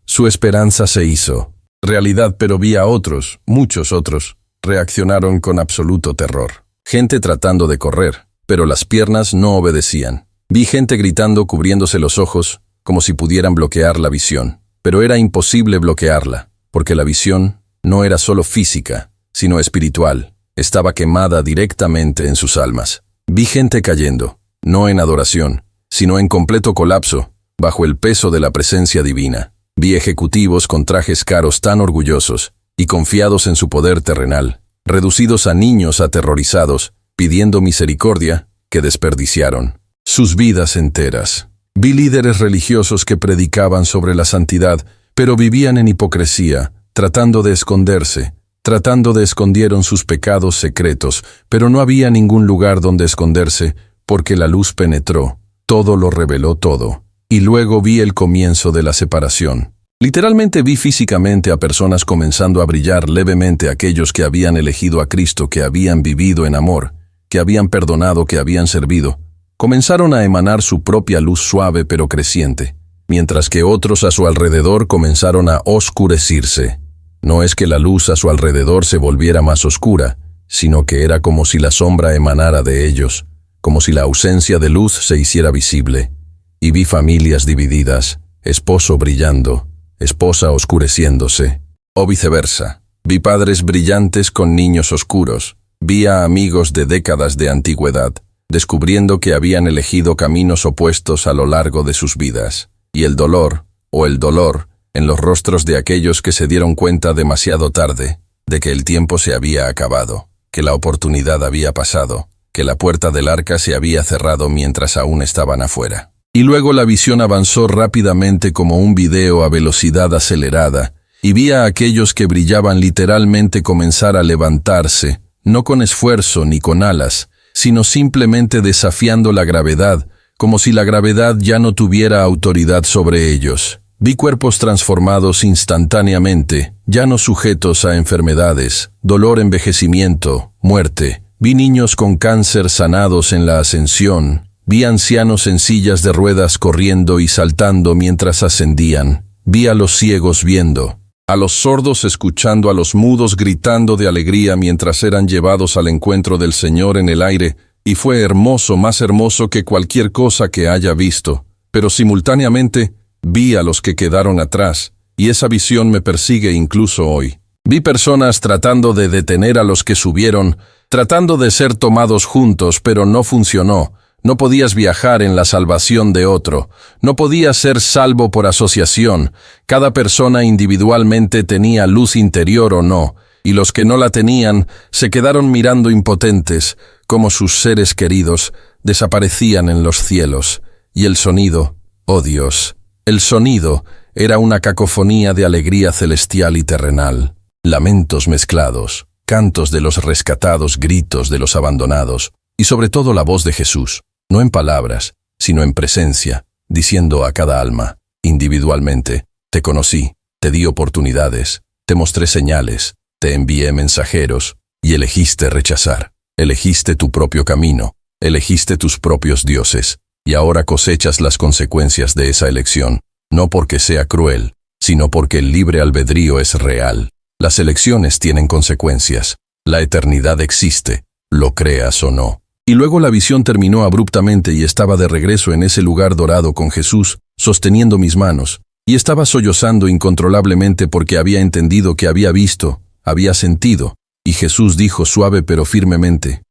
Speaker 1: su esperanza se hizo realidad, pero vi a otros, muchos otros, reaccionaron con absoluto terror. Gente tratando de correr, pero las piernas no obedecían. Vi gente gritando, cubriéndose los ojos, como si pudieran bloquear la visión. Pero era imposible bloquearla, porque la visión no era solo física, sino espiritual. Estaba quemada directamente en sus almas. Vi gente cayendo, no en adoración, sino en completo colapso, bajo el peso de la presencia divina. Vi ejecutivos con trajes caros tan orgullosos y confiados en su poder terrenal, reducidos a niños aterrorizados, pidiendo misericordia, que desperdiciaron sus vidas enteras. Vi líderes religiosos que predicaban sobre la santidad, pero vivían en hipocresía, tratando de esconderse. Escondieron sus pecados secretos, pero no había ningún lugar donde esconderse, porque la luz penetró, todo lo reveló todo. Y luego vi el comienzo de la separación. Literalmente vi físicamente a personas comenzando a brillar levemente, aquellos que habían elegido a Cristo, que habían vivido en amor, que habían perdonado, que habían servido. Comenzaron a emanar su propia luz suave pero creciente, mientras que otros a su alrededor comenzaron a oscurecerse. No es que la luz a su alrededor se volviera más oscura, sino que era como si la sombra emanara de ellos, como si la ausencia de luz se hiciera visible. Y vi familias divididas, esposo brillando, esposa oscureciéndose, o viceversa. Vi padres brillantes con niños oscuros. Vi a amigos de décadas de antigüedad, descubriendo que habían elegido caminos opuestos a lo largo de sus vidas. Y el dolor, en los rostros de aquellos que se dieron cuenta demasiado tarde, de que el tiempo se había acabado, que la oportunidad había pasado, que la puerta del arca se había cerrado mientras aún estaban afuera. Y luego la visión avanzó rápidamente como un video a velocidad acelerada, y vi a aquellos que brillaban literalmente comenzar a levantarse, no con esfuerzo ni con alas, sino simplemente desafiando la gravedad, como si la gravedad ya no tuviera autoridad sobre ellos. Vi cuerpos transformados instantáneamente, ya no sujetos a enfermedades, dolor, envejecimiento, muerte. Vi niños con cáncer sanados en la ascensión. Vi ancianos en sillas de ruedas corriendo y saltando mientras ascendían. Vi a los ciegos viendo, a los sordos escuchando, a los mudos gritando de alegría mientras eran llevados al encuentro del Señor en el aire, y fue hermoso, más hermoso que cualquier cosa que haya visto. Pero simultáneamente, vi a los que quedaron atrás, y esa visión me persigue incluso hoy. Vi personas tratando de detener a los que subieron, tratando de ser tomados juntos, pero no funcionó. No podías viajar en la salvación de otro. No podías ser salvo por asociación. Cada persona individualmente tenía luz interior o no, y los que no la tenían se quedaron mirando impotentes, como sus seres queridos desaparecían en los cielos. Y el sonido, oh Dios, el sonido era una cacofonía de alegría celestial y terrenal. Lamentos mezclados, cantos de los rescatados, gritos de los abandonados, y sobre todo la voz de Jesús, no en palabras, sino en presencia, diciendo a cada alma, individualmente, te conocí, te di oportunidades, te mostré señales, te envié mensajeros, y elegiste rechazar. Elegiste tu propio camino, elegiste tus propios dioses, y ahora cosechas las consecuencias de esa elección, no porque sea cruel, sino porque el libre albedrío es real. Las elecciones tienen consecuencias. La eternidad existe, lo creas o no. Y luego la visión terminó abruptamente y estaba de regreso en ese lugar dorado con Jesús, sosteniendo mis manos, y estaba sollozando incontrolablemente porque había entendido que había visto, había sentido, y Jesús dijo suave pero firmemente,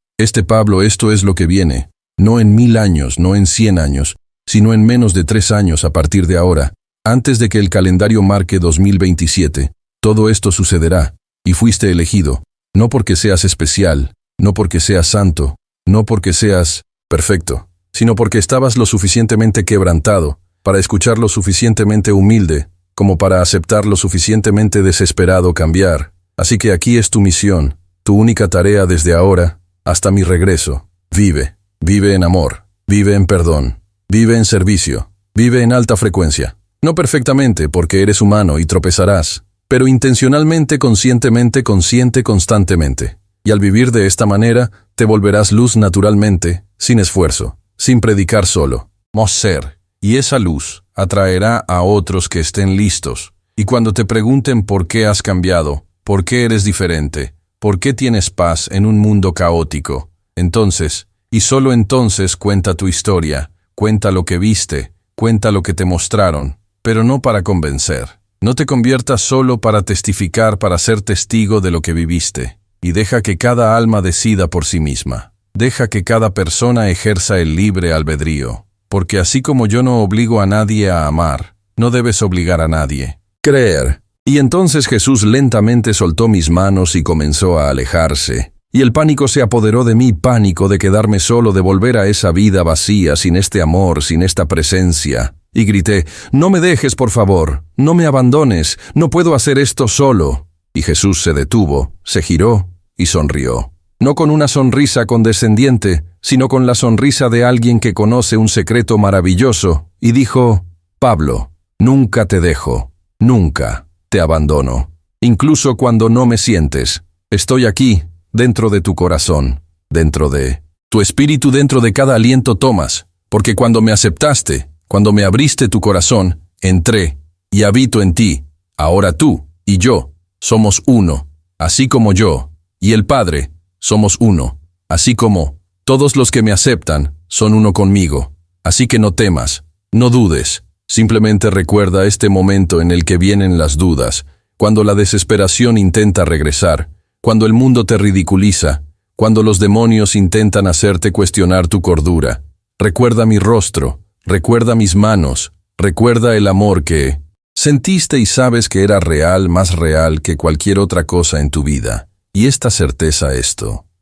Speaker 1: Pablo, esto es lo que viene, no en 1000 años, no en 100 años, sino en menos de 3 años a partir de ahora, antes de que el calendario marque 2027, todo esto sucederá, y fuiste elegido, no porque seas especial, no porque seas santo, no porque seas perfecto, sino porque estabas lo suficientemente quebrantado, para escuchar lo suficientemente humilde, como para aceptar lo suficientemente desesperado cambiar. Así que aquí es tu misión, tu única tarea desde ahora, hasta mi regreso. Vive, vive en amor, vive en perdón, vive en servicio, vive en alta frecuencia. No perfectamente, porque eres humano y tropezarás, pero intencionalmente, conscientemente, consciente constantemente. Y al vivir de esta manera, te volverás luz naturalmente, sin esfuerzo, sin predicar solo. Ser. Y esa luz atraerá a otros que estén listos. Y cuando te pregunten por qué has cambiado, por qué eres diferente, por qué tienes paz en un mundo caótico, entonces, y solo entonces cuenta tu historia, cuenta lo que viste, cuenta lo que te mostraron, pero no para convencer. No te conviertas solo para testificar, para ser testigo de lo que viviste. Y deja que cada alma decida por sí misma. Deja que cada persona ejerza el libre albedrío. Porque así como yo no obligo a nadie a amar, no debes obligar a nadie. Creer. Y entonces Jesús lentamente soltó mis manos y comenzó a alejarse. Y el pánico se apoderó de mí, pánico de quedarme solo, de volver a esa vida vacía, sin este amor, sin esta presencia. Y grité, no me dejes, por favor, no me abandones, no puedo hacer esto solo. Y Jesús se detuvo, se giró y sonrió. No con una sonrisa condescendiente, sino con la sonrisa de alguien que conoce un secreto maravilloso, y dijo, Pablo, nunca te dejo, nunca te abandono. Incluso cuando no me sientes, estoy aquí, dentro de tu corazón, dentro de tu espíritu, dentro de cada aliento tomas, porque cuando me aceptaste, cuando me abriste tu corazón, entré y habito en ti. Ahora tú y yo somos uno, así como yo y el Padre somos uno, así como todos los que me aceptan son uno conmigo. Así que no temas, no dudes, simplemente recuerda este momento en el que vienen las dudas, cuando la desesperación intenta regresar, cuando el mundo te ridiculiza, cuando los demonios intentan hacerte cuestionar tu cordura. Recuerda mi rostro, recuerda mis manos, recuerda el amor que sentiste y sabes que era real, más real que cualquier otra cosa en tu vida. Y esta certeza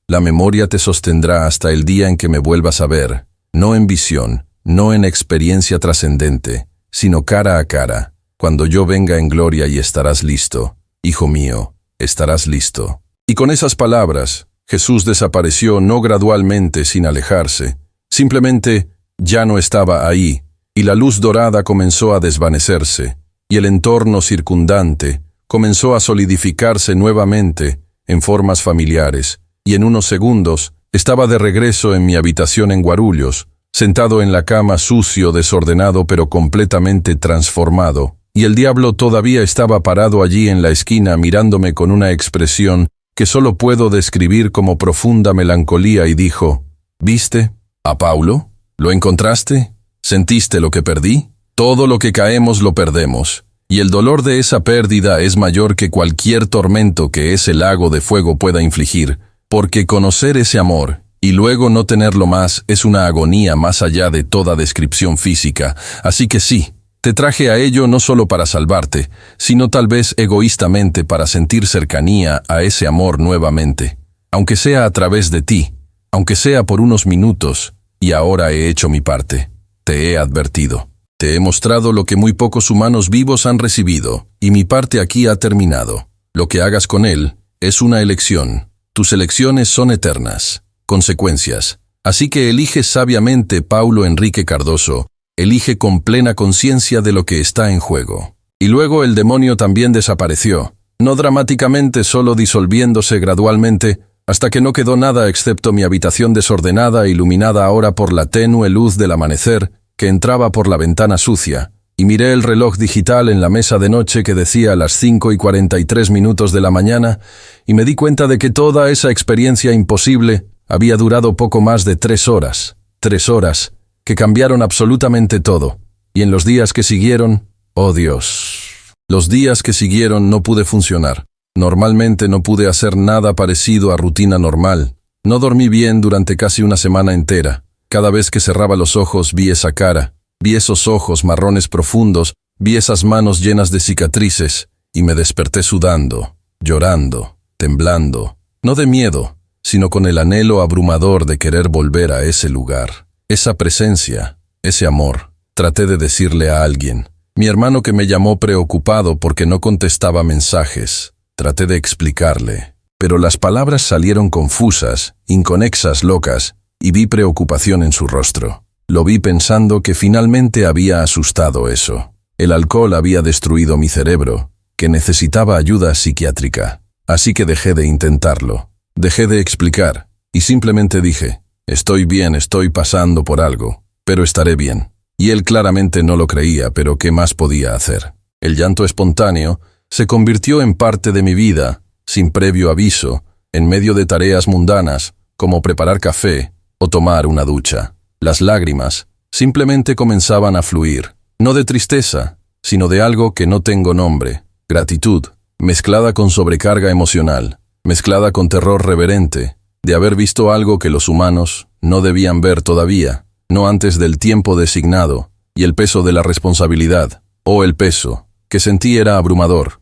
Speaker 1: la memoria te sostendrá hasta el día en que me vuelvas a ver, no en visión, no en experiencia trascendente, sino cara a cara, cuando yo venga en gloria y estarás listo, hijo mío, estarás listo. Y con esas palabras, Jesús desapareció no gradualmente sin alejarse, simplemente ya no estaba ahí, y la luz dorada comenzó a desvanecerse, y el entorno circundante comenzó a solidificarse nuevamente en formas familiares, y en unos segundos estaba de regreso en mi habitación en Guarulhos, sentado en la cama sucio, desordenado pero completamente transformado, y el diablo todavía estaba parado allí en la esquina mirándome con una expresión que solo puedo describir como profunda melancolía y dijo, ¿viste a Paulo? ¿Lo encontraste? ¿Sentiste lo que perdí? Todo lo que caemos lo perdemos, y el dolor de esa pérdida es mayor que cualquier tormento que ese lago de fuego pueda infligir, porque conocer ese amor y luego no tenerlo más es una agonía más allá de toda descripción física. Así que sí, te traje a ello no solo para salvarte, sino tal vez egoístamente para sentir cercanía a ese amor nuevamente, aunque sea a través de ti, aunque sea por unos minutos, y ahora he hecho mi parte. Te he advertido. Te he mostrado lo que muy pocos humanos vivos han recibido, y mi parte aquí ha terminado. Lo que hagas con él es una elección. Tus elecciones son eternas. Consecuencias. Así que elige sabiamente, Paulo Enrique Cardoso. Elige con plena conciencia de lo que está en juego. Y luego el demonio también desapareció. No dramáticamente, solo disolviéndose gradualmente, hasta que no quedó nada excepto mi habitación desordenada, iluminada ahora por la tenue luz del amanecer, que entraba por la ventana sucia, y miré el reloj digital en la mesa de noche que decía las 5:43 de la mañana, y me di cuenta de que toda esa experiencia imposible Había durado poco más de 3 horas. 3 horas que cambiaron absolutamente todo. Y en los días que siguieron, oh Dios. Los días que siguieron no pude funcionar. Normalmente no pude hacer nada parecido a rutina normal. No dormí bien durante casi una semana entera. Cada vez que cerraba los ojos vi esa cara, vi esos ojos marrones profundos, vi esas manos llenas de cicatrices, y me desperté sudando, llorando, temblando, no de miedo, sino con el anhelo abrumador de querer volver a ese lugar, esa presencia, ese amor. Traté de decirle a alguien, mi hermano que me llamó preocupado porque no contestaba mensajes. Traté de explicarle, pero las palabras salieron confusas, inconexas, locas, y vi preocupación en su rostro. Lo vi pensando que finalmente había asustado eso. El alcohol había destruido mi cerebro, que necesitaba ayuda psiquiátrica. Así que dejé de intentarlo. Dejé de explicar, y simplemente dije, estoy bien, estoy pasando por algo, pero estaré bien. Y él claramente no lo creía, pero ¿qué más podía hacer? El llanto espontáneo se convirtió en parte de mi vida, sin previo aviso, en medio de tareas mundanas, como preparar café o tomar una ducha. Las lágrimas simplemente comenzaban a fluir, no de tristeza, sino de algo que no tengo nombre, gratitud, mezclada con sobrecarga emocional, mezclada con terror reverente, de haber visto algo que los humanos no debían ver todavía, no antes del tiempo designado, y el peso de la responsabilidad, o el peso, que sentí era abrumador,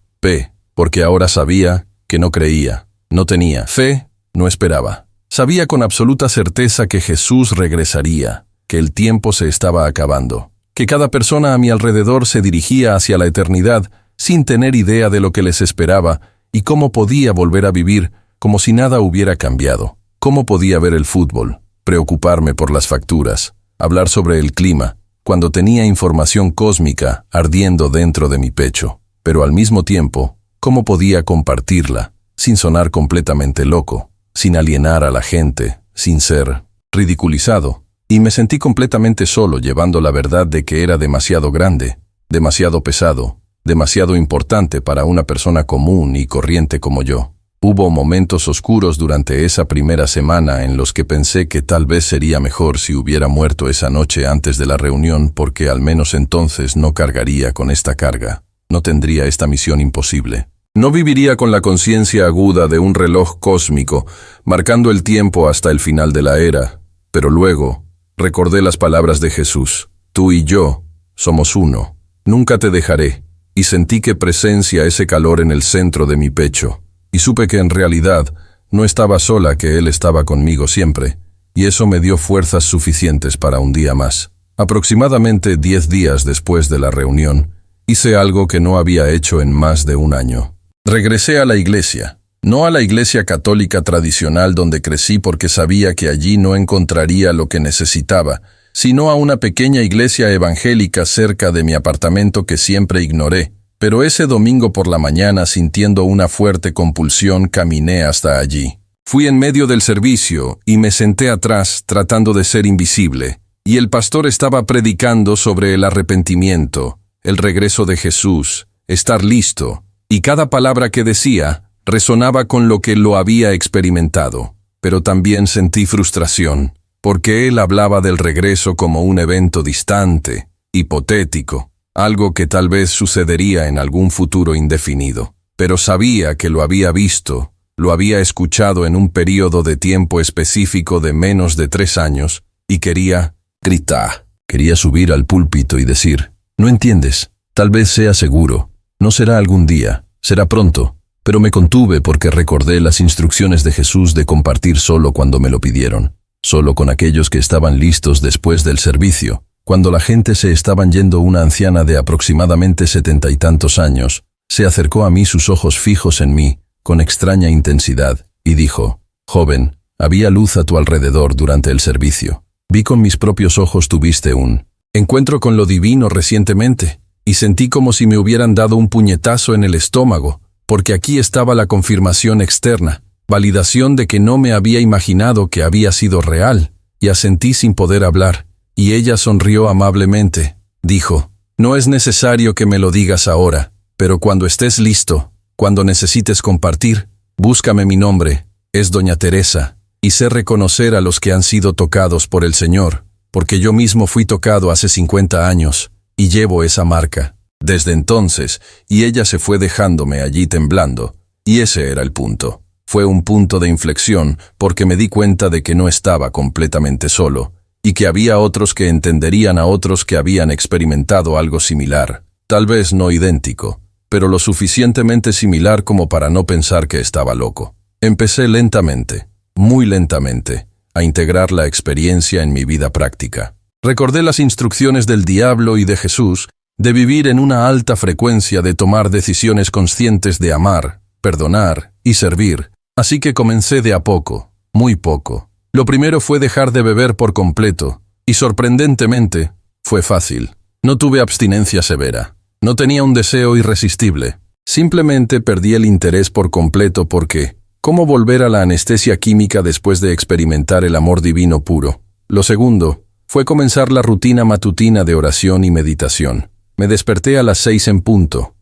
Speaker 1: porque ahora sabía que no creía, no tenía fe, no esperaba. Sabía con absoluta certeza que Jesús regresaría, que el tiempo se estaba acabando, que cada persona a mi alrededor se dirigía hacia la eternidad sin tener idea de lo que les esperaba y cómo podía volver a vivir como si nada hubiera cambiado. Cómo podía ver el fútbol, preocuparme por las facturas, hablar sobre el clima, cuando tenía información cósmica ardiendo dentro de mi pecho. Pero al mismo tiempo, ¿cómo podía compartirla, sin sonar completamente loco, sin alienar a la gente, sin ser ridiculizado? Y me sentí completamente solo llevando la verdad de que era demasiado grande, demasiado pesado, demasiado importante para una persona común y corriente como yo. Hubo momentos oscuros durante esa primera semana en los que pensé que tal vez sería mejor si hubiera muerto esa noche antes de la reunión porque al menos entonces no cargaría con esta carga, no tendría esta misión imposible. No viviría con la conciencia aguda de un reloj cósmico, marcando el tiempo hasta el final de la era. Pero luego, recordé las palabras de Jesús. Tú y yo somos uno. Nunca te dejaré. Y sentí que presencia ese calor en el centro de mi pecho. Y supe que en realidad no estaba sola, que Él estaba conmigo siempre. Y eso me dio fuerzas suficientes para un día más. Aproximadamente 10 días después de la reunión, hice algo que no había hecho en más de un año. Regresé a la iglesia, no a la iglesia católica tradicional donde crecí porque sabía que allí no encontraría lo que necesitaba, sino a una pequeña iglesia evangélica cerca de mi apartamento que siempre ignoré. Pero ese domingo por la mañana, sintiendo una fuerte compulsión, caminé hasta allí. Fui en medio del servicio y me senté atrás tratando de ser invisible, y el pastor estaba predicando sobre el arrepentimiento, el regreso de Jesús, estar listo, y cada palabra que decía resonaba con lo que lo había experimentado. Pero también sentí frustración, porque él hablaba del regreso como un evento distante, hipotético, algo que tal vez sucedería en algún futuro indefinido. Pero sabía que lo había visto, lo había escuchado en un período de tiempo específico de menos de 3 años, y quería gritar. Quería subir al púlpito y decir, no entiendes, tal vez sea seguro, no será algún día, será pronto, pero me contuve porque recordé las instrucciones de Jesús de compartir solo cuando me lo pidieron, solo con aquellos que estaban listos después del servicio. Cuando la gente se estaban yendo, una anciana de aproximadamente 70 y tantos años se acercó a mí, sus ojos fijos en mí, con extraña intensidad, y dijo, joven, había luz a tu alrededor durante el servicio. Vi con mis propios ojos tuviste un encuentro con lo divino recientemente, y sentí como si me hubieran dado un puñetazo en el estómago, porque aquí estaba la confirmación externa, validación de que no me había imaginado que había sido real, y asentí sin poder hablar. Y ella sonrió amablemente. Dijo, no es necesario que me lo digas ahora, pero cuando estés listo, cuando necesites compartir, búscame, mi nombre es Doña Teresa, Y sé reconocer a los que han sido tocados por el Señor, porque yo mismo fui tocado hace 50 años, y llevo esa marca. Desde entonces, y ella se fue dejándome allí temblando, y ese era el punto. Fue un punto de inflexión porque me di cuenta de que no estaba completamente solo, y que había otros que entenderían a otros que habían experimentado algo similar, tal vez no idéntico, pero lo suficientemente similar como para no pensar que estaba loco. Empecé lentamente, muy lentamente, a integrar la experiencia en mi vida práctica. Recordé las instrucciones del diablo y de Jesús de vivir en una alta frecuencia, de tomar decisiones conscientes de amar, perdonar y servir. Así que comencé de a poco, muy poco. Lo primero fue dejar de beber por completo, y sorprendentemente, fue fácil. No tuve abstinencia severa. No tenía un deseo irresistible. Simplemente perdí el interés por completo porque, ¿cómo volver a la anestesia química después de experimentar el amor divino puro? Lo segundo fue comenzar la rutina matutina de oración y meditación. Me desperté a las 6 en punto,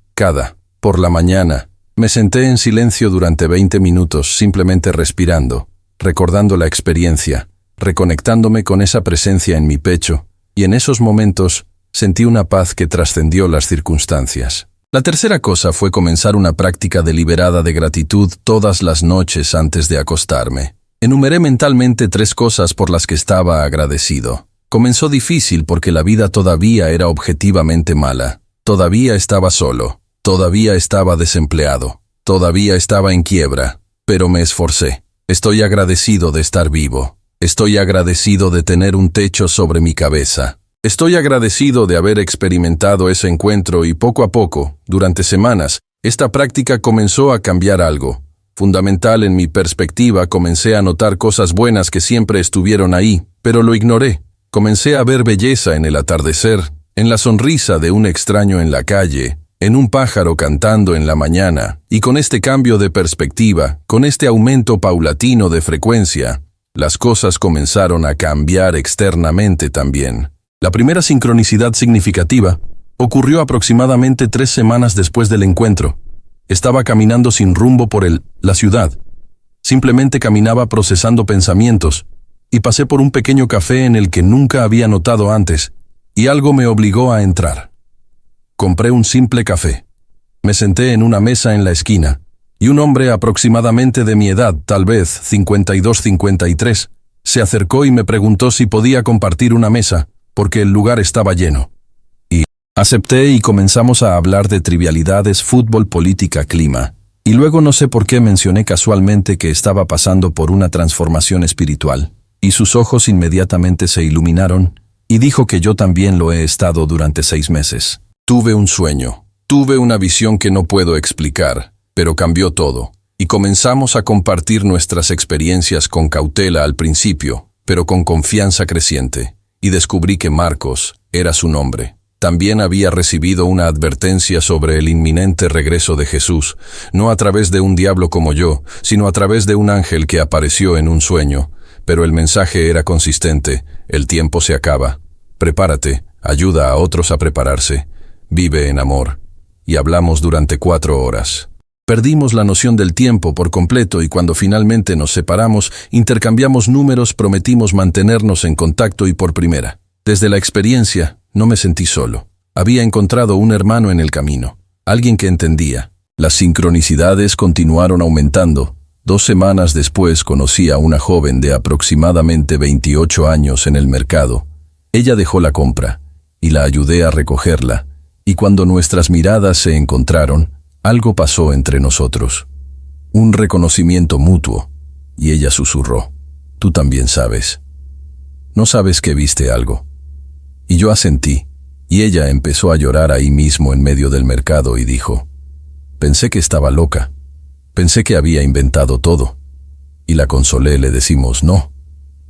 Speaker 1: por la mañana. Me senté en silencio durante 20 minutos, simplemente respirando, recordando la experiencia, reconectándome con esa presencia en mi pecho, y en esos momentos sentí una paz que trascendió las circunstancias. La tercera cosa fue comenzar una práctica deliberada de gratitud todas las noches antes de acostarme. Enumeré mentalmente 3 cosas por las que estaba agradecido. Comenzó difícil porque la vida todavía era objetivamente mala. Todavía estaba solo. Todavía estaba desempleado. Todavía estaba en quiebra. Pero me esforcé. Estoy agradecido de estar vivo. Estoy agradecido de tener un techo sobre mi cabeza. Estoy agradecido de haber experimentado ese encuentro y poco a poco, durante semanas, esta práctica comenzó a cambiar algo. Fundamental en mi perspectiva, comencé a notar cosas buenas que siempre estuvieron ahí, pero lo ignoré. Comencé a ver belleza en el atardecer, en la sonrisa de un extraño en la calle, en un pájaro cantando en la mañana, y con este cambio de perspectiva, con este aumento paulatino de frecuencia, las cosas comenzaron a cambiar externamente también. La primera sincronicidad significativa ocurrió aproximadamente 3 semanas después del encuentro. Estaba caminando sin rumbo por la ciudad. Simplemente caminaba procesando pensamientos, y pasé por un pequeño café en el que nunca había notado antes, y algo me obligó a entrar. Compré un simple café. Me senté en una mesa en la esquina, y un hombre aproximadamente de mi edad, tal vez 52-53, se acercó y me preguntó si podía compartir una mesa, porque el lugar estaba lleno. Y acepté y comenzamos a hablar de trivialidades, fútbol, política, clima. Y luego no sé por qué mencioné casualmente que estaba pasando por una transformación espiritual. Y sus ojos inmediatamente se iluminaron, y dijo que yo también lo he estado durante 6 meses. Tuve un sueño, tuve una visión que no puedo explicar, pero cambió todo, y comenzamos a compartir nuestras experiencias con cautela al principio, pero con confianza creciente, y descubrí que Marcos era su nombre. También había recibido una advertencia sobre el inminente regreso de Jesús, no a través de un diablo como yo, sino a través de un ángel que apareció en un sueño. Pero el mensaje era consistente: el tiempo se acaba. Prepárate, ayuda a otros a prepararse, vive en amor. Y hablamos durante 4 horas. Perdimos la noción del tiempo por completo y cuando finalmente nos separamos, intercambiamos números, prometimos mantenernos en contacto y por primera. Desde la experiencia, no me sentí solo. Había encontrado un hermano en el camino, alguien que entendía. Las sincronicidades continuaron aumentando. 2 semanas después conocí a una joven de aproximadamente 28 años en el mercado. Ella dejó la compra, y la ayudé a recogerla, y cuando nuestras miradas se encontraron, algo pasó entre nosotros. Un reconocimiento mutuo, y ella susurró: «Tú también sabes. ¿No sabes que viste algo?». Y yo asentí, y ella empezó a llorar ahí mismo en medio del mercado y dijo: «Pensé que estaba loca. Pensé que había inventado todo». Y la consolé, le decimos: «No,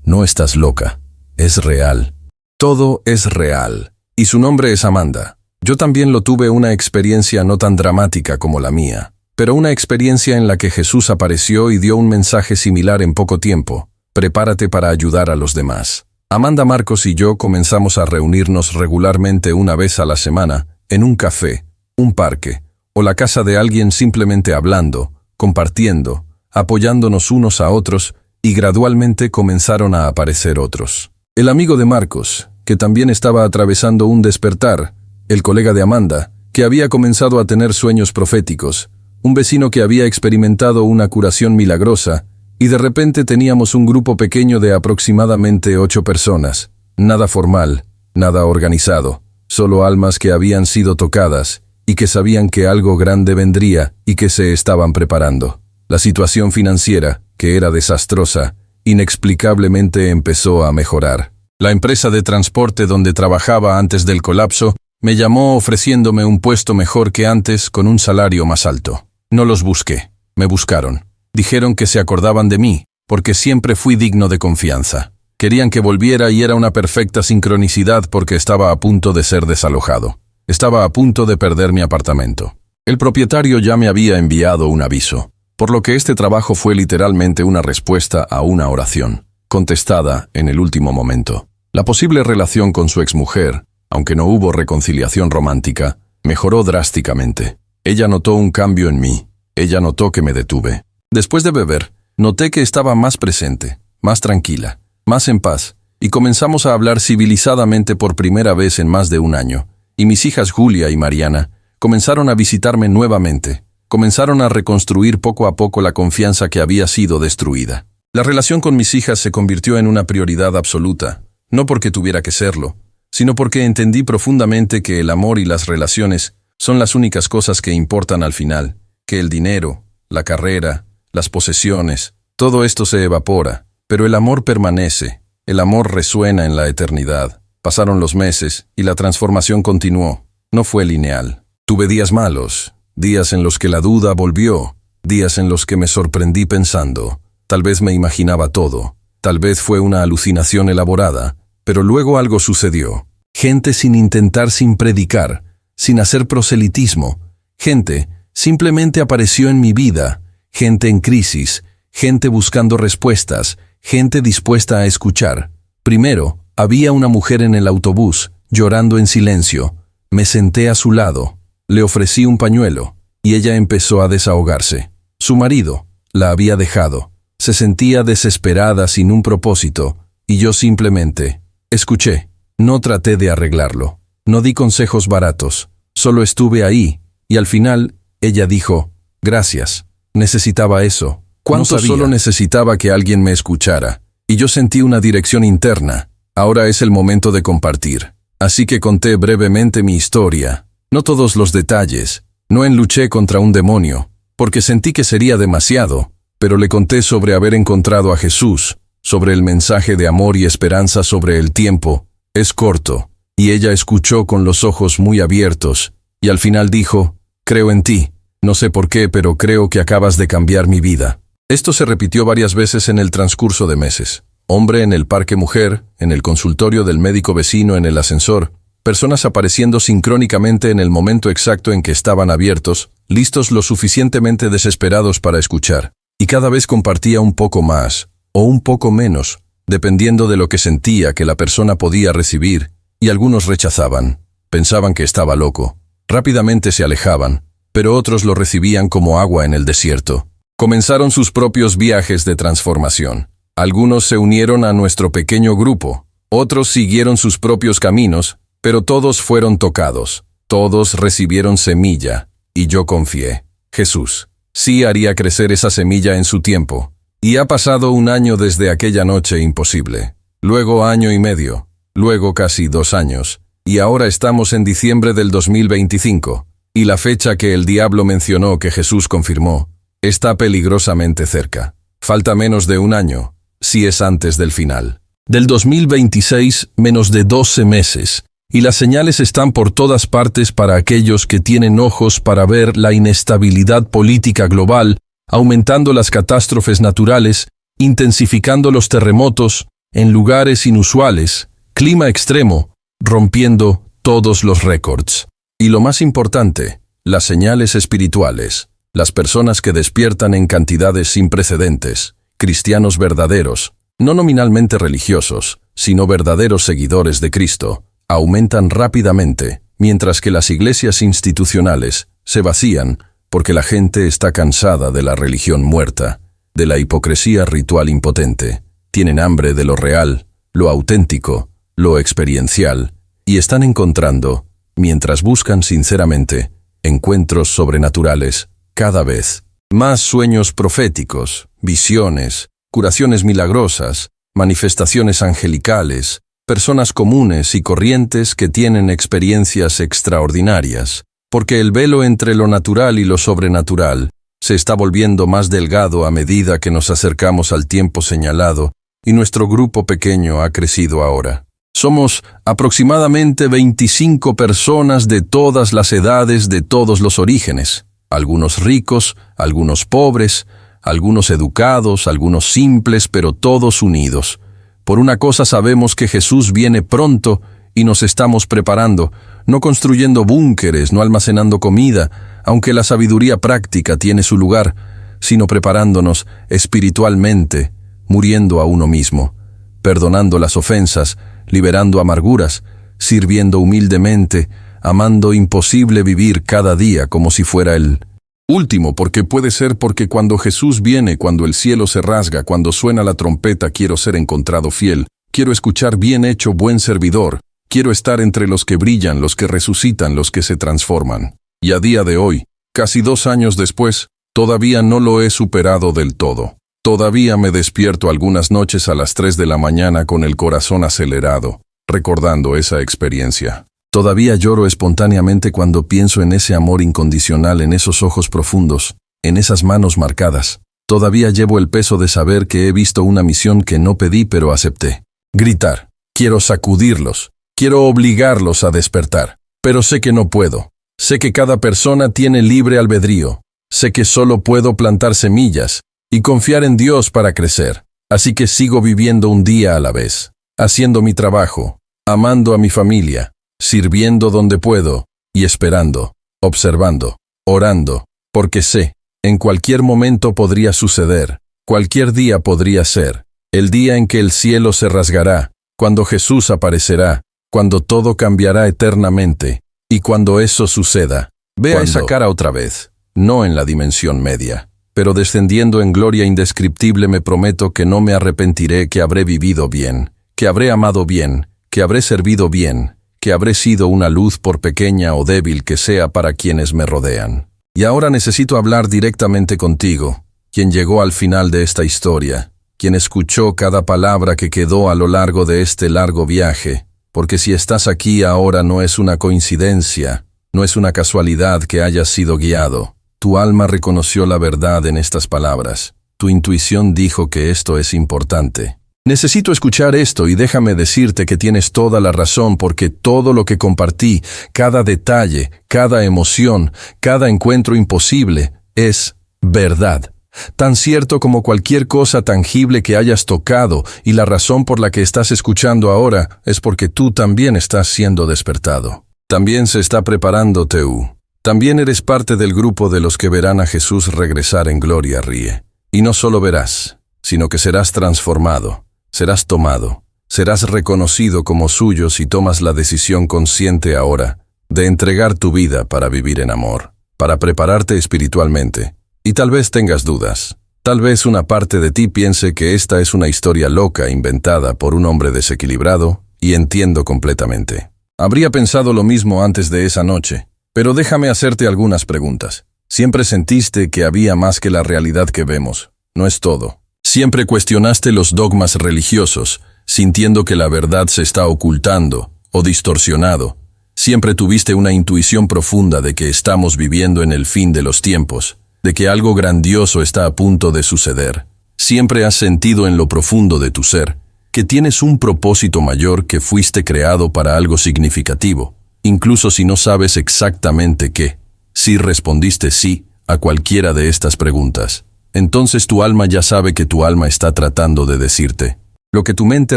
Speaker 1: no estás loca, es real. Todo es real». Y su nombre es Amanda. Yo también lo tuve, una experiencia no tan dramática como la mía, pero una experiencia en la que Jesús apareció y dio un mensaje similar en poco tiempo: prepárate para ayudar a los demás. Amanda, Marcos y yo comenzamos a reunirnos regularmente una vez a la semana, en un café, un parque, o la casa de alguien, simplemente hablando, compartiendo, apoyándonos unos a otros y gradualmente comenzaron a aparecer otros. El amigo de Marcos, que también estaba atravesando un despertar, el colega de Amanda, que había comenzado a tener sueños proféticos, un vecino que había experimentado una curación milagrosa, y de repente teníamos un grupo pequeño de aproximadamente 8 personas, nada formal, nada organizado, solo almas que habían sido tocadas, y que sabían que algo grande vendría y que se estaban preparando. La situación financiera, que era desastrosa, inexplicablemente empezó a mejorar. La empresa de transporte donde trabajaba antes del colapso me llamó ofreciéndome un puesto mejor que antes con un salario más alto. No los busqué, me buscaron. Dijeron que se acordaban de mí, porque siempre fui digno de confianza. Querían que volviera y era una perfecta sincronicidad porque estaba a punto de ser desalojado. Estaba a punto de perder mi apartamento. El propietario ya me había enviado un aviso, por lo que este trabajo fue literalmente una respuesta a una oración, contestada en el último momento. La posible relación con su exmujer, aunque no hubo reconciliación romántica, mejoró drásticamente. Ella notó un cambio en mí. Ella notó que me detuve. Después de beber, noté que estaba más presente, más tranquila, más en paz, y comenzamos a hablar civilizadamente por primera vez en más de un año. Y mis hijas Julia y Mariana comenzaron a visitarme nuevamente. Comenzaron a reconstruir poco a poco la confianza que había sido destruida. La relación con mis hijas se convirtió en una prioridad absoluta, no porque tuviera que serlo, sino porque entendí profundamente que el amor y las relaciones son las únicas cosas que importan al final, que el dinero, la carrera, las posesiones, todo esto se evapora, pero el amor permanece, el amor resuena en la eternidad. Pasaron los meses y la transformación continuó, no fue lineal. Tuve días malos, días en los que la duda volvió, días en los que me sorprendí pensando, tal vez me imaginaba todo, tal vez fue una alucinación elaborada, pero luego algo sucedió. Gente sin intentar, sin predicar, sin hacer proselitismo. Gente simplemente apareció en mi vida. Gente en crisis, gente buscando respuestas, gente dispuesta a escuchar. Primero, había una mujer en el autobús, llorando en silencio. Me senté a su lado. Le ofrecí un pañuelo, y ella empezó a desahogarse. Su marido la había dejado. Se sentía desesperada sin un propósito, y yo simplemente escuché. No traté de arreglarlo. No di consejos baratos. Solo estuve ahí, y al final, ella dijo, gracias. Necesitaba eso. ¿Cuánto solo necesitaba que alguien me escuchara? Y yo sentí una dirección interna. Ahora es el momento de compartir. Así que conté brevemente mi historia. No todos los detalles. No luché contra un demonio, porque sentí que sería demasiado, pero le conté sobre haber encontrado a Jesús, sobre el mensaje de amor y esperanza sobre el tiempo. Es corto, y ella escuchó con los ojos muy abiertos, y al final dijo, creo en ti. No sé por qué, pero creo que acabas de cambiar mi vida. Esto se repitió varias veces en el transcurso de meses. Hombre en el parque, mujer, en el consultorio del médico vecino, en el ascensor, personas apareciendo sincrónicamente en el momento exacto en que estaban abiertos, listos lo suficientemente desesperados para escuchar. Y cada vez compartía un poco más, o un poco menos, dependiendo de lo que sentía que la persona podía recibir, y algunos rechazaban, pensaban que estaba loco, rápidamente se alejaban, pero otros lo recibían como agua en el desierto. Comenzaron sus propios viajes de transformación. Algunos se unieron a nuestro pequeño grupo, otros siguieron sus propios caminos, pero todos fueron tocados, todos recibieron semilla, y yo confié. Jesús sí haría crecer esa semilla en su tiempo. Y ha pasado un año desde aquella noche imposible, luego año y medio, luego casi 2 años, y ahora estamos en diciembre del 2025, y la fecha que el diablo mencionó que Jesús confirmó, está peligrosamente cerca. Falta menos de un año, si es antes del final. Del 2026, menos de 12 meses, y las señales están por todas partes para aquellos que tienen ojos para ver la inestabilidad política global, aumentando las catástrofes naturales, intensificando los terremotos en lugares inusuales, clima extremo, rompiendo todos los récords. Y lo más importante, las señales espirituales, las personas que despiertan en cantidades sin precedentes, cristianos verdaderos, no nominalmente religiosos, sino verdaderos seguidores de Cristo, aumentan rápidamente, mientras que las iglesias institucionales se vacían porque la gente está cansada de la religión muerta. de la hipocresía ritual impotente. Tienen hambre de lo real, lo auténtico, lo experiencial, y están encontrando, mientras buscan sinceramente, encuentros sobrenaturales, cada vez más sueños proféticos, visiones, curaciones milagrosas, manifestaciones angelicales, personas comunes y corrientes que tienen experiencias extraordinarias, porque el velo entre lo natural y lo sobrenatural se está volviendo más delgado a medida que nos acercamos al tiempo señalado, y nuestro grupo pequeño ha crecido ahora. Somos aproximadamente 25 personas de todas las edades, de todos los orígenes, algunos ricos, algunos pobres, algunos educados, algunos simples, pero todos unidos. Por una cosa sabemos que Jesús viene pronto y nos estamos preparando, no construyendo búnkeres, no almacenando comida, aunque la sabiduría práctica tiene su lugar, sino preparándonos espiritualmente, muriendo a uno mismo, perdonando las ofensas, liberando amarguras, sirviendo humildemente, amando imposible vivir cada día como si fuera el último, porque puede ser porque cuando Jesús viene, cuando el cielo se rasga, cuando suena la trompeta, quiero ser encontrado fiel, quiero escuchar bien hecho, buen servidor, quiero estar entre los que brillan, los que resucitan, los que se transforman. Y a día de hoy, casi 2 años después, todavía no lo he superado del todo. Todavía me despierto algunas noches a las 3 de la mañana con el corazón acelerado, recordando esa experiencia. Todavía lloro espontáneamente cuando pienso en ese amor incondicional, en esos ojos profundos, en esas manos marcadas. Todavía llevo el peso de saber que he visto una misión que no pedí pero acepté. Gritar. Quiero sacudirlos. Quiero obligarlos a despertar. Pero sé que no puedo. Sé que cada persona tiene libre albedrío. Sé que solo puedo plantar semillas y confiar en Dios para crecer. Así que sigo viviendo un día a la vez, haciendo mi trabajo, amando a mi familia, sirviendo donde puedo y esperando, observando, orando, porque sé, en cualquier momento podría suceder, cualquier día podría ser, el día en que el cielo se rasgará, cuando Jesús aparecerá, cuando todo cambiará eternamente, y cuando eso suceda, vea esa cara otra vez, no en la dimensión media. Pero descendiendo en gloria indescriptible me prometo que no me arrepentiré, que habré vivido bien, que habré amado bien, que habré servido bien, que habré sido una luz por pequeña o débil que sea para quienes me rodean. Y ahora necesito hablar directamente contigo, quien llegó al final de esta historia, quien escuchó cada palabra que quedó a lo largo de este largo viaje, porque si estás aquí ahora no es una coincidencia, no es una casualidad que hayas sido guiado. Tu alma reconoció la verdad en estas palabras. Tu intuición dijo que esto es importante. Necesito escuchar esto y déjame decirte que tienes toda la razón, porque todo lo que compartí, cada detalle, cada emoción, cada encuentro imposible, es verdad. Tan cierto como cualquier cosa tangible que hayas tocado, y la razón por la que estás escuchando ahora es porque tú también estás siendo despertado. También se está preparando Teú. También eres parte del grupo de los que verán a Jesús regresar en gloria, ríe. Y no solo verás, sino que serás transformado, serás tomado, serás reconocido como suyo si tomas la decisión consciente ahora de entregar tu vida para vivir en amor, para prepararte espiritualmente. Y tal vez tengas dudas. Tal vez una parte de ti piense que esta es una historia loca inventada por un hombre desequilibrado, y entiendo completamente. Habría pensado lo mismo antes de esa noche. Pero déjame hacerte algunas preguntas. Siempre sentiste que había más que la realidad que vemos. No es todo. Siempre cuestionaste los dogmas religiosos, sintiendo que la verdad se está ocultando o distorsionado. Siempre tuviste una intuición profunda de que estamos viviendo en el fin de los tiempos, de que algo grandioso está a punto de suceder. Siempre has sentido en lo profundo de tu ser que tienes un propósito mayor, que fuiste creado para algo significativo. Incluso si no sabes exactamente qué. Si respondiste sí a cualquiera de estas preguntas, entonces tu alma ya sabe que tu alma está tratando de decirte lo que tu mente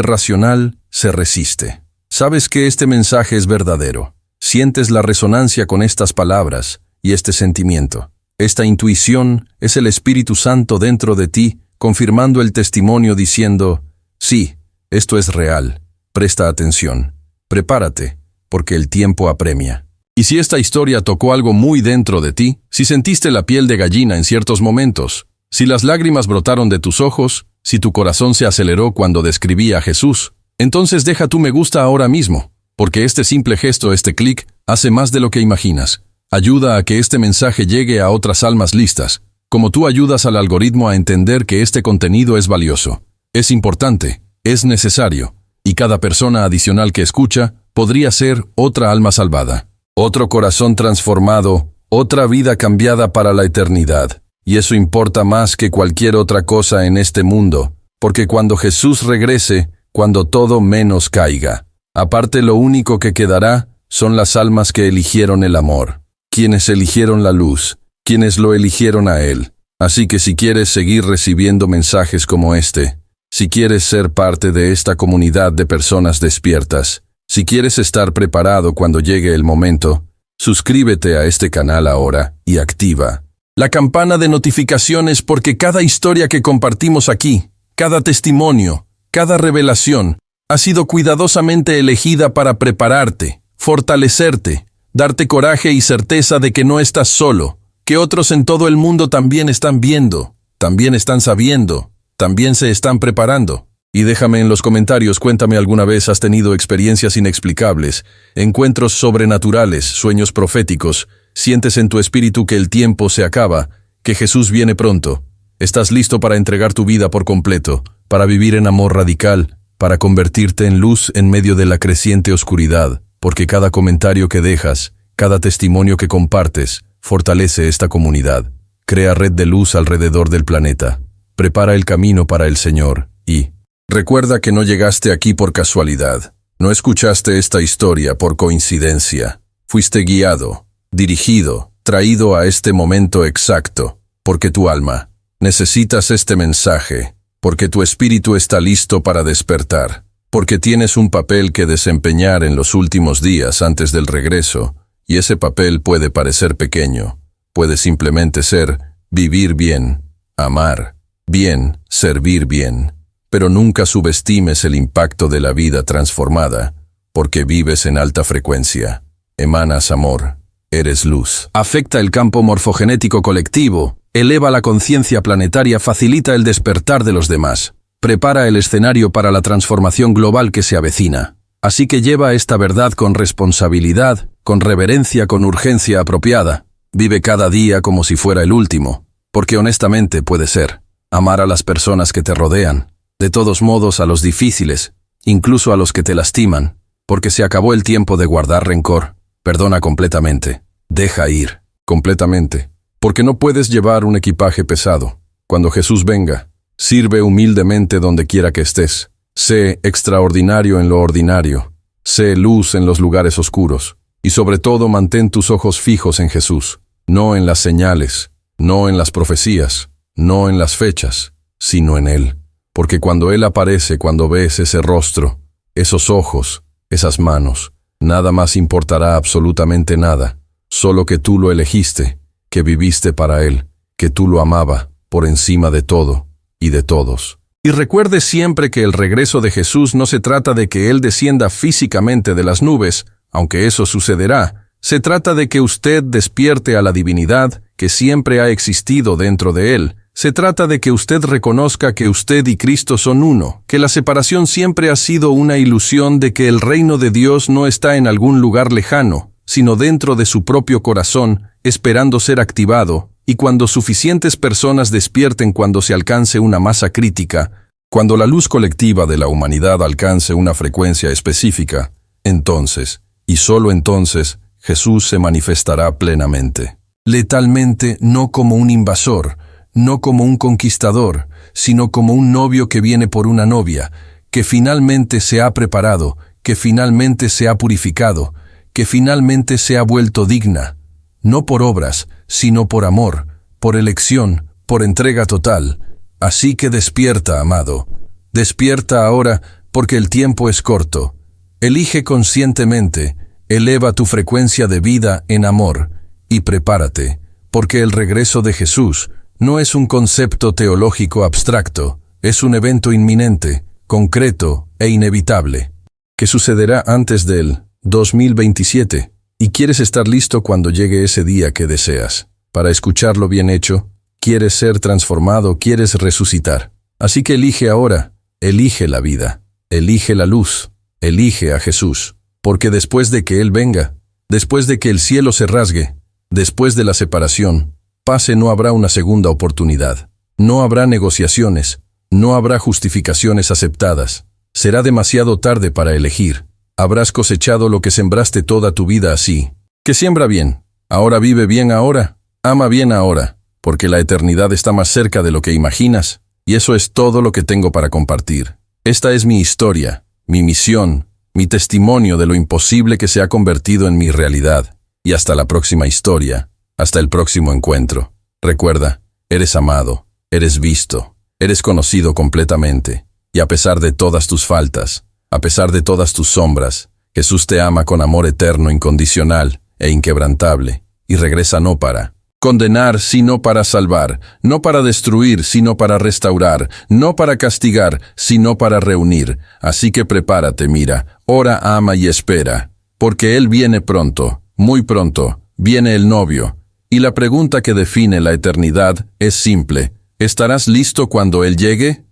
Speaker 1: racional se resiste. Sabes que este mensaje es verdadero. Sientes la resonancia con estas palabras y este sentimiento. Esta intuición es el Espíritu Santo dentro de ti, confirmando el testimonio diciendo, sí, esto es real. Presta atención. Prepárate, porque el tiempo apremia. Y si esta historia tocó algo muy dentro de ti, si sentiste la piel de gallina en ciertos momentos, Si las lágrimas brotaron de tus ojos, si tu corazón se aceleró cuando describí a Jesús, entonces deja tu me gusta ahora mismo, porque este simple gesto, este clic, hace más de lo que imaginas. Ayuda a que este mensaje llegue a otras almas listas, como tú ayudas al algoritmo a entender que este contenido es valioso, es importante, es necesario, y cada persona adicional que escucha podría ser otra alma salvada, otro corazón transformado, otra vida cambiada para la eternidad. Y eso importa más que cualquier otra cosa en este mundo, porque cuando Jesús regrese, cuando todo menos caiga, aparte lo único que quedará son las almas que eligieron el amor, quienes eligieron la luz, quienes lo eligieron a Él. Así que si quieres seguir recibiendo mensajes como este, si quieres ser parte de esta comunidad de personas despiertas, si quieres estar preparado cuando llegue el momento, suscríbete a este canal ahora y activa la campana de notificaciones, porque cada historia que compartimos aquí, cada testimonio, cada revelación, ha sido cuidadosamente elegida para prepararte, fortalecerte, darte coraje y certeza de que no estás solo, que otros en todo el mundo también están viendo, también están sabiendo, también se están preparando. Y déjame en los comentarios, cuéntame alguna vez has tenido experiencias inexplicables, encuentros sobrenaturales, sueños proféticos, sientes en tu espíritu que el tiempo se acaba, que Jesús viene pronto. Estás listo para entregar tu vida por completo, para vivir en amor radical, para convertirte en luz en medio de la creciente oscuridad, porque cada comentario que dejas, cada testimonio que compartes, fortalece esta comunidad, crea red de luz alrededor del planeta, prepara el camino para el Señor y recuerda que no llegaste aquí por casualidad, no escuchaste esta historia por coincidencia, fuiste guiado, dirigido, traído a este momento exacto, porque tu alma necesitas este mensaje, porque tu espíritu está listo para despertar, porque tienes un papel que desempeñar en los últimos días antes del regreso, y ese papel puede parecer pequeño, puede simplemente ser vivir bien, amar bien, servir bien, pero nunca subestimes el impacto de la vida transformada, porque vives en alta frecuencia, emanas amor. Eres luz. Afecta el campo morfogenético colectivo, eleva la conciencia planetaria, facilita el despertar de los demás, prepara el escenario para la transformación global que se avecina. Así que lleva esta verdad con responsabilidad, con reverencia, con urgencia apropiada. Vive cada día como si fuera el último, porque honestamente puede ser. Amar a las personas que te rodean, de todos modos a los difíciles, incluso a los que te lastiman, porque se acabó el tiempo de guardar rencor. Perdona completamente. Deja ir. Completamente. Porque no puedes llevar un equipaje pesado. Cuando Jesús venga, sirve humildemente donde quiera que estés. Sé extraordinario en lo ordinario. Sé luz en los lugares oscuros. Y sobre todo mantén tus ojos fijos en Jesús. No en las señales, no en las profecías, no en las fechas, sino en Él. Porque cuando Él aparece, cuando ves ese rostro, esos ojos, esas manos, nada más importará absolutamente nada, solo que tú lo elegiste, que viviste para Él, que tú lo amaba por encima de todo y de todos. Y recuerde siempre que el regreso de Jesús no se trata de que Él descienda físicamente de las nubes, aunque eso sucederá. Se trata de que usted despierte a la divinidad que siempre ha existido dentro de Él. Se trata de que usted reconozca que usted y Cristo son uno, que la separación siempre ha sido una ilusión, de que el reino de Dios no está en algún lugar lejano, sino dentro de su propio corazón, esperando ser activado, y cuando suficientes personas despierten, cuando se alcance una masa crítica, cuando la luz colectiva de la humanidad alcance una frecuencia específica, entonces, y solo entonces, Jesús se manifestará plenamente. Letalmente, no como un invasor, no como un conquistador, sino como un novio que viene por una novia, que finalmente se ha preparado, que finalmente se ha purificado, que finalmente se ha vuelto digna, no por obras, sino por amor, por elección, por entrega total. Así que despierta, amado. Despierta ahora, porque el tiempo es corto. Elige conscientemente, eleva tu frecuencia de vida en amor, y prepárate, porque el regreso de Jesús no es un concepto teológico abstracto, es un evento inminente, concreto e inevitable, que sucederá antes del 2027, y quieres estar listo cuando llegue ese día que deseas. Para escucharlo bien hecho, quieres ser transformado, quieres resucitar. Así que elige ahora, elige la vida, elige la luz, elige a Jesús, porque después de que Él venga, después de que el cielo se rasgue, después de la separación, pase, no habrá una segunda oportunidad, no habrá negociaciones, no habrá justificaciones aceptadas, será demasiado tarde para elegir, habrás cosechado lo que sembraste toda tu vida así, que siembra bien, ahora vive bien ahora, ama bien ahora, porque la eternidad está más cerca de lo que imaginas, y eso es todo lo que tengo para compartir. Esta es mi historia, mi misión, mi testimonio de lo imposible que se ha convertido en mi realidad. Y hasta la próxima historia, hasta el próximo encuentro. Recuerda, eres amado, eres visto, eres conocido completamente. Y a pesar de todas tus faltas, a pesar de todas tus sombras, Jesús te ama con amor eterno, incondicional e inquebrantable, y regresa no para condenar, sino para salvar, no para destruir, sino para restaurar, no para castigar, sino para reunir. Así que prepárate, mira, ora, ama y espera, porque Él viene pronto, muy pronto, viene el novio. Y la pregunta que define la eternidad es simple: ¿estarás listo cuando Él llegue?